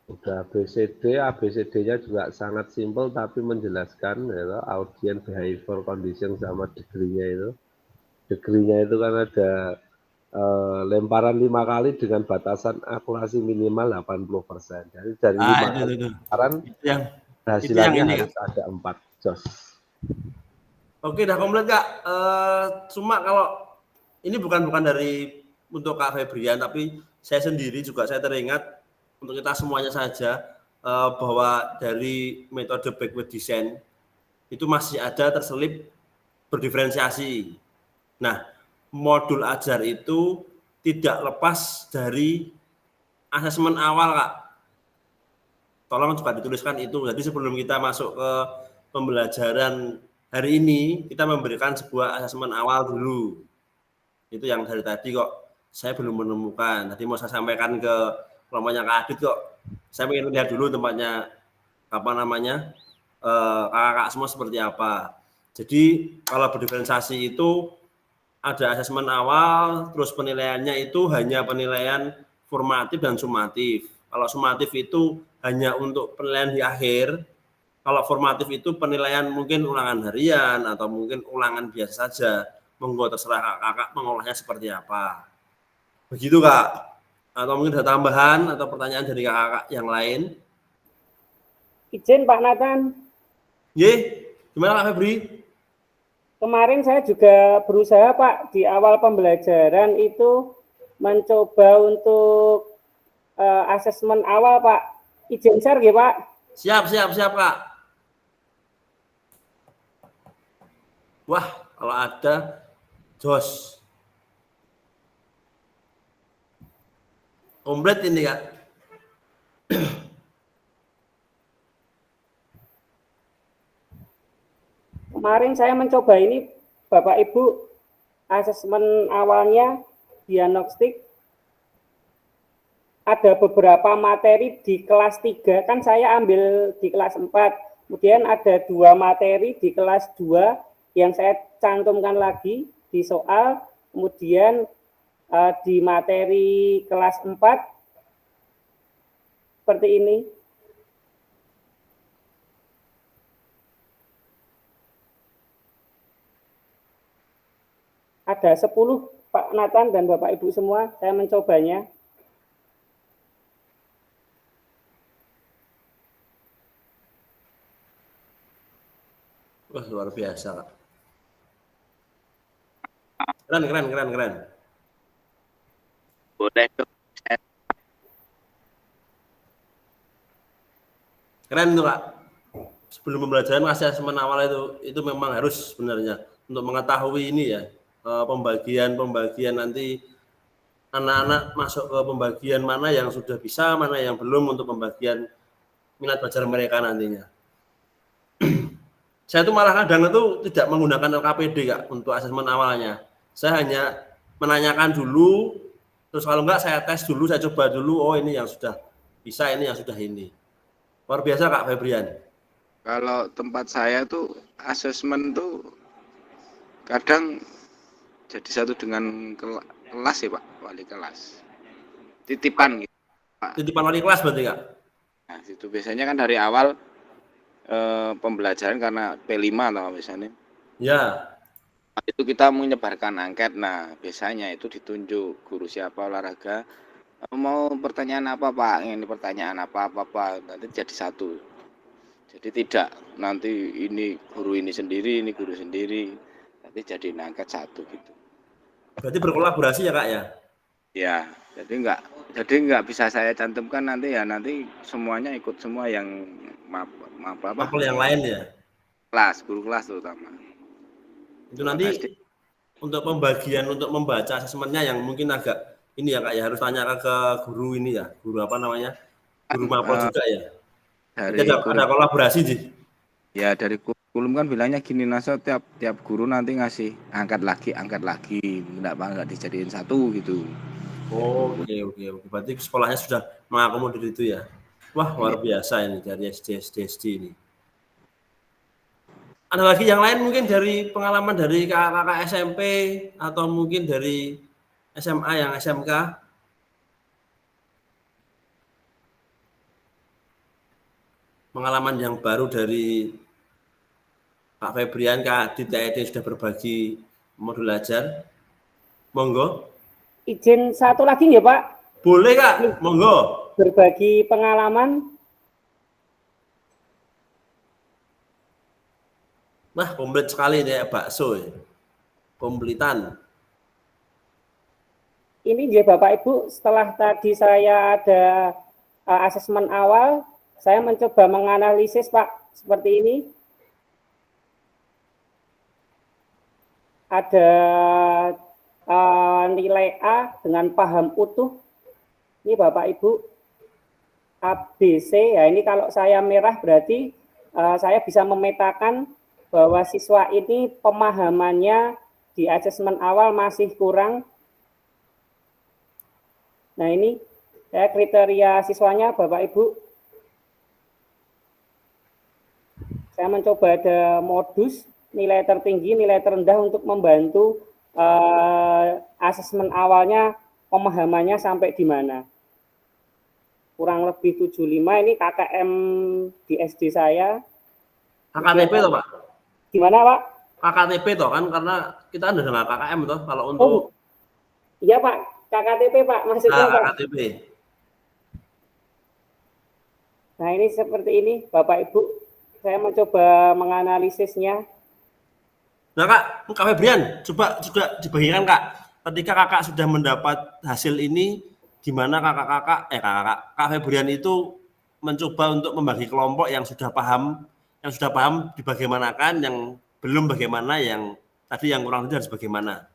Udah ABCD-nya juga sangat simpel tapi menjelaskan ya, audience behavior condition sama degree-nya itu. Degree-nya itu kan ada lemparan 5 kali dengan batasan akurasi minimal 80%. Jadi dari 5 kali Itu. lemparan Yang hasilnya ini, harus ada 4 jos. Oke, udah komplit Kak. Cuma kalau ini bukan dari untuk Kak Febrian, tapi saya sendiri juga saya teringat untuk kita semuanya saja bahwa dari metode backward design itu masih ada terselip berdiferensiasi. Nah, modul ajar itu tidak lepas dari asesmen awal Kak. Tolong juga dituliskan itu. Jadi sebelum kita masuk ke pembelajaran hari ini, kita memberikan sebuah asesmen awal dulu. Itu yang dari tadi kok saya belum menemukan. Tadi mau saya sampaikan ke kelompoknya Kak Adit kok. Saya ingin lihat dulu tempatnya kakak-kakak semua seperti apa. Jadi kalau berdiferensiasi itu ada asesmen awal, terus penilaiannya itu hanya penilaian formatif dan sumatif. Kalau sumatif itu hanya untuk penilaian di akhir. Kalau formatif itu penilaian mungkin ulangan harian atau mungkin ulangan biasa saja. Monggo terserah kakak mengolahnya seperti apa. Begitu Kak. Atau mungkin ada tambahan atau pertanyaan dari kakak yang lain. Izin Pak Nathan. Gimana Kak Febri? Kemarin saya juga berusaha Pak di awal pembelajaran itu mencoba untuk asesmen awal Pak. Izin share ya Pak. Siap Kak. Wah, kalau ada jos. Komplit ini Kak. Kemarin saya mencoba ini Bapak Ibu, asesmen awalnya diagnostik, ada beberapa materi di kelas 3, kan saya ambil di kelas 4, kemudian ada 2 materi di kelas 2 yang saya cantumkan lagi di soal, kemudian di materi kelas 4 seperti ini. Ada 10 Pak Nathan dan Bapak Ibu semua, saya mencobanya. Wah, luar biasa, Kak. Keren. Boleh dong. Keren tuh, Kak. Sebelum pembelajaran asesmen awal itu memang harus sebenarnya untuk mengetahui ini ya, pembagian nanti anak-anak masuk ke pembagian mana yang sudah bisa, mana yang belum untuk pembagian minat belajar mereka nantinya. Saya tuh malah kadang itu tidak menggunakan LKPD, Kak, untuk asesmen awalnya. Saya hanya menanyakan dulu, terus kalau enggak saya tes dulu, saya coba dulu, oh ini yang sudah bisa, ini yang sudah ini. Luar biasa, Kak Febrian. Kalau tempat saya tuh asesmen tuh kadang jadi satu dengan kelas ya Pak, wali kelas. Titipan gitu. Pak. Titipan wali kelas berarti, Kak? Nah, itu biasanya kan dari awal pembelajaran karena P5 atau misalnya. Ya. Itu kita menyebarkan angket. Nah, biasanya itu ditunjuk guru siapa olahraga. Mau pertanyaan apa Pak? Ini pertanyaan apa nanti jadi satu. Jadi tidak nanti ini guru ini sendiri, ini guru sendiri. Nanti jadi angket satu gitu. Berarti berkolaborasi ya, Kak ya? Ya, jadi nggak bisa saya cantumkan nanti ya nanti semuanya ikut semua yang Mapel yang lain ya? Guru kelas terutama. Itu nanti untuk pembagian untuk membaca asesmennya yang mungkin agak ini ya, Kak ya, harus tanya ke guru ini ya, guru apa namanya? Guru mapel juga ya. Ada kolaborasi sih. Ya dari kurikulum kan bilangnya gini, Naso tiap guru nanti ngasih angkat lagi, nggak dijadiin satu gitu. Oh, oke. Berarti sekolahnya sudah mengakomodir itu ya. Wah, luar biasa ini dari SD ini. Ada lagi yang lain mungkin dari pengalaman dari kakak SMP atau mungkin dari SMA yang SMK? Pengalaman yang baru dari Pak Febrian, Kak Adit, Kak Ede sudah berbagi modul ajar. Monggo. Izin satu lagi nggak Pak? Boleh Kak, monggo. Berbagi pengalaman. Wah, komplit sekali nih bakso ya. Komplitan. Ini ya Bapak Ibu, setelah tadi saya ada asesmen awal, saya mencoba menganalisis Pak seperti ini. Ada nilai A dengan paham utuh. Ini Bapak Ibu, ABC, ya ini kalau saya merah berarti saya bisa memetakan bahwa siswa ini pemahamannya di asesmen awal masih kurang. Nah ini saya kriteria siswanya Bapak Ibu. Saya mencoba ada modus, nilai tertinggi, nilai terendah untuk membantu asesmen awalnya pemahamannya sampai di mana. Kurang lebih 75, ini KKM di SD saya. KKTP toh Pak? Gimana Pak? KKTP toh kan karena kita ada dengan KKM toh kalau untuk. Iya Pak, KKTP Pak maksudnya Pak. KKTP. Nah ini seperti ini Bapak Ibu, saya mencoba menganalisisnya. Nah Kak Febrian, coba juga dibagikan Kak, ketika Kakak sudah mendapat hasil ini, gimana Kak Febrian itu mencoba untuk membagi kelompok yang sudah paham dibagaimanakan, yang belum bagaimana, yang tadi yang kurang harus bagaimana.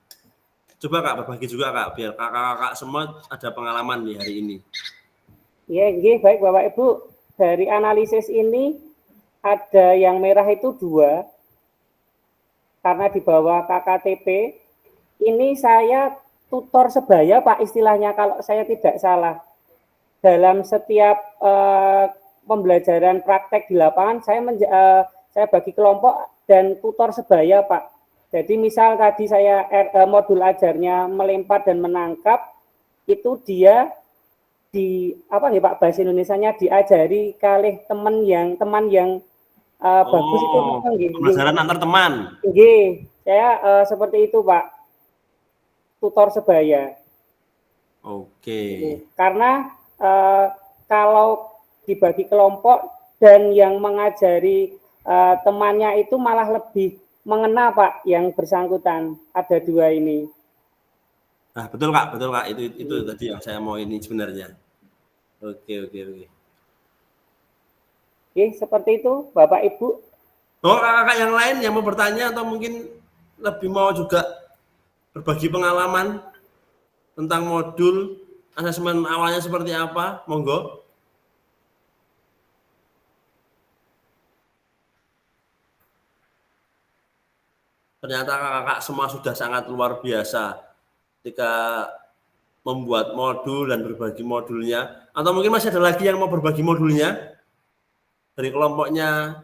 Coba Kak berbagi juga Kak, biar kakak-kakak semua ada pengalaman nih hari ini. Ya, baik Bapak Ibu, dari analisis ini ada yang merah itu 2, karena di bawah KKTP, ini saya tutor sebaya Pak istilahnya kalau saya tidak salah. Dalam setiap pembelajaran praktek di lapangan, saya bagi kelompok dan tutor sebaya Pak. Jadi misal tadi saya modul ajarnya melempar dan menangkap, itu dia di Pak bahasa Indonesianya diajari kalih teman yang bagus itu pembelajaran antar teman. Saya seperti itu Pak, tutor sebaya. Oke. Karena kalau dibagi kelompok dan yang mengajari temannya itu malah lebih mengena Pak yang bersangkutan. Ada 2 ini. Nah, betul Kak. Itu tadi yang saya mau ini sebenarnya. Oke. Oke, seperti itu Bapak Ibu. Oh, kakak yang lain yang mau bertanya atau mungkin lebih mau juga berbagi pengalaman tentang modul asesmen awalnya seperti apa? Monggo. Ternyata kakak semua sudah sangat luar biasa ketika membuat modul dan berbagi modulnya. Atau mungkin masih ada lagi yang mau berbagi modulnya dari kelompoknya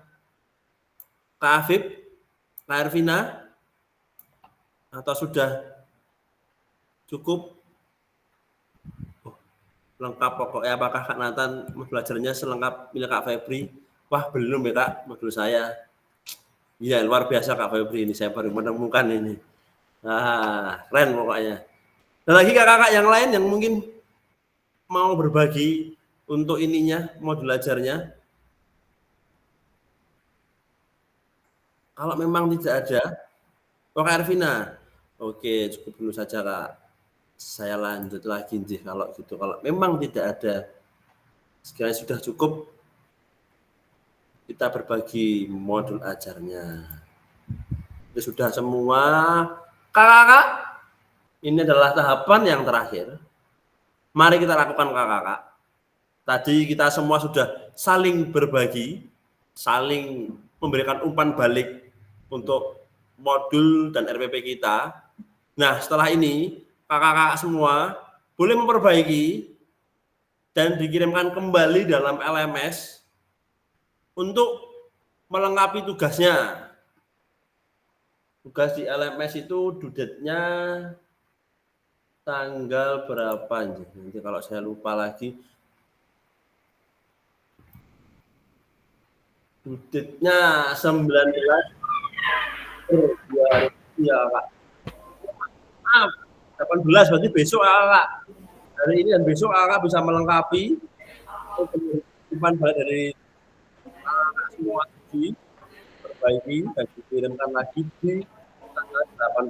Kak Afif, Kak Ervina, atau sudah cukup? Lengkap pokoknya. Apakah Kak Nathan belajarnya selengkap milik Kak Febri? Wah, belum ya Kak, modul saya. Iya, luar biasa Kak Febri ini, saya baru menemukan ini. Nah, keren pokoknya. Dan lagi kakak-kakak yang lain yang mungkin mau berbagi untuk ininya, modul ajarnya. Kalau memang tidak ada, Kak Ervina, oke, cukup dulu saja Kak. Saya lanjut lagi nih kalau gitu. Kalau memang tidak ada, sekiranya sudah cukup, kita berbagi modul ajarnya. Itu sudah semua. Kakak-kakak, ini adalah tahapan yang terakhir. Mari kita lakukan kakak-kakak. Tadi kita semua sudah saling berbagi, saling memberikan umpan balik untuk modul dan RPP kita. Nah, setelah ini kakak-kakak semua boleh memperbaiki dan dikirimkan kembali dalam LMS untuk melengkapi tugasnya. Tugas di LMS itu due date-nya tanggal berapa? Nanti kalau saya lupa lagi. Due date-nya 19 ya Kak. 18 berarti besok Kak. Hari ini dan besok Kak bisa melengkapi umpan balik dari semua uji, perbaiki dan dikirimkan lagi di tanggal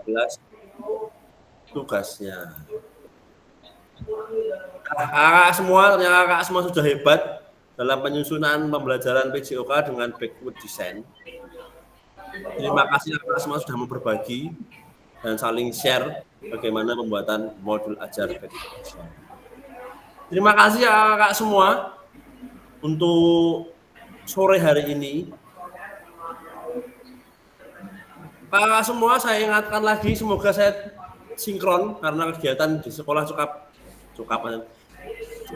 18 tugasnya. Kakak semua, ternyata kakak semua sudah hebat dalam penyusunan pembelajaran PJOK dengan backward design. Terima kasih kakak semua sudah mau berbagi dan saling share bagaimana pembuatan modul ajar backward design. Terima kasih kakak semua untuk sore hari ini. Kakak semua saya ingatkan lagi, semoga saya sinkron karena kegiatan di sekolah cukup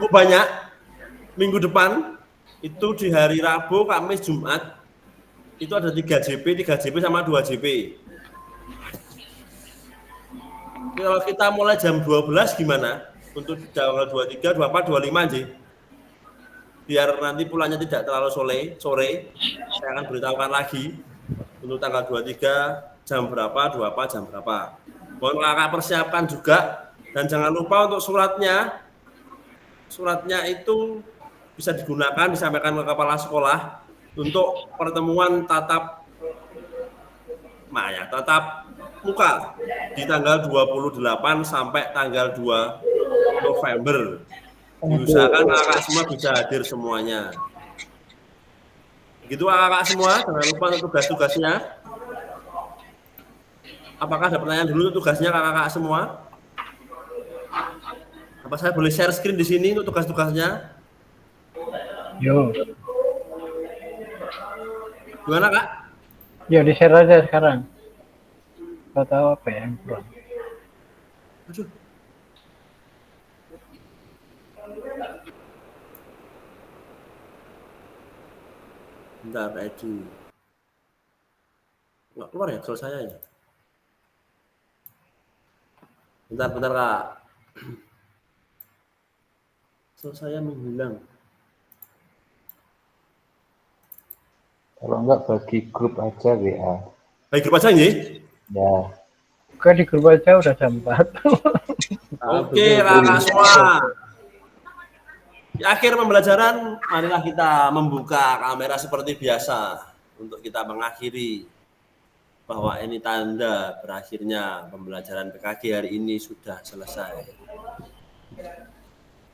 banyak. Minggu depan itu di hari Rabu, Kamis, Jumat itu ada 3 JP sama 2 JP. Kalau kita mulai jam 12 gimana? Untuk tanggal 23, 24, 25 aja. Biar nanti pulangnya tidak terlalu sore, saya akan beritahukan lagi untuk tanggal 23 jam berapa, 24 jam berapa. Mohon kakak persiapkan juga dan jangan lupa untuk suratnya itu bisa digunakan, disampaikan ke kepala sekolah untuk pertemuan tatap muka di tanggal 28 sampai tanggal 2 November. Diusahakan kakak semua bisa hadir semuanya. Begitu kakak semua, jangan lupa untuk tugas-tugasnya. Apakah ada pertanyaan dulu untuk tugasnya kakak semua? Apa saya boleh share screen di sini untuk tugas-tugasnya? Yo. Gimana Kak? Ya di-share aja sekarang. Gak tahu apa ya yang kurang. Aduh. Bentar, Edi. Nggak keluar ya kalau saya ya? Bentar Kak. Kalau saya menghilang. Kalau enggak bagi grup aja WA. Bagi grup aja nih? Ya. Oke, di grup aja udah jam 4. Oke, kakak semua. Di akhir pembelajaran, marilah kita membuka kamera seperti biasa untuk kita mengakhiri bahwa ini tanda berakhirnya pembelajaran PKG hari ini sudah selesai.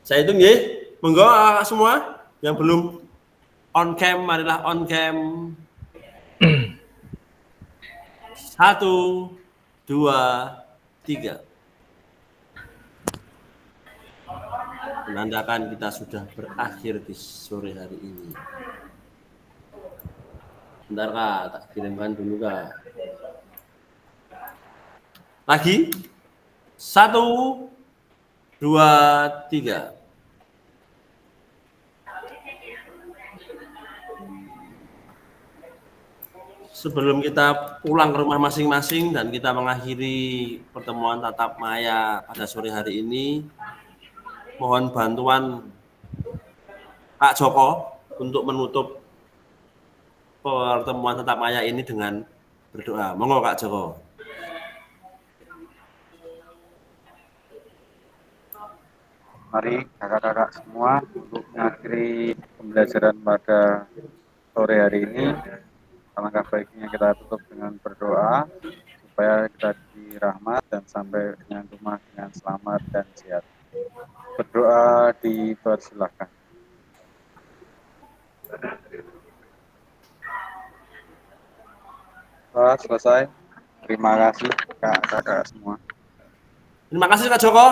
Saya hitung ya, monggo kakak semua yang belum on cam, marilah on cam. 1, 2, 3. Menandakan kita sudah berakhir di sore hari ini. Bentar Kak, tak kirimkan dulu Kak. Lagi. 1, 2, 3. Sebelum kita pulang ke rumah masing-masing dan kita mengakhiri pertemuan tatap maya pada sore hari ini, mohon bantuan Pak Joko untuk menutup pertemuan tatap maya ini dengan berdoa. Monggo Kak Joko. Mari kakak-kakak semua untuk mengakhiri pembelajaran pada sore hari ini. Alangkah baiknya kita tutup dengan berdoa supaya kita diberi rahmat dan sampai dengan rumah dengan selamat dan sehat. Berdoa dipersilahkan. Selesai. Terima kasih kakak-kakak semua. Terima kasih Kak Joko.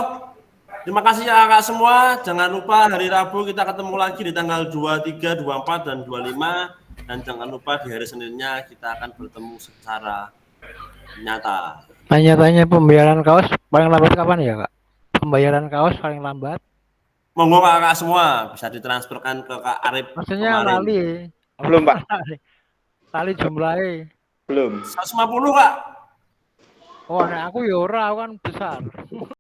Terima kasih ya kakak semua. Jangan lupa hari Rabu kita ketemu lagi di tanggal 23, 24, dan 25. Dan jangan lupa di hari Seninnya kita akan bertemu secara nyata. Tanya-tanya pembayaran kaos paling lambat kapan ya Kak? Pembayaran kaos paling lambat? Monggo kakak semua bisa ditransferkan ke Kak Arif. Maksudnya kemarin. lali. Belum, Pak. Lali jumlahnya. Belum. 150 Kak. Oh, nah aku ya ora, aku kan besar.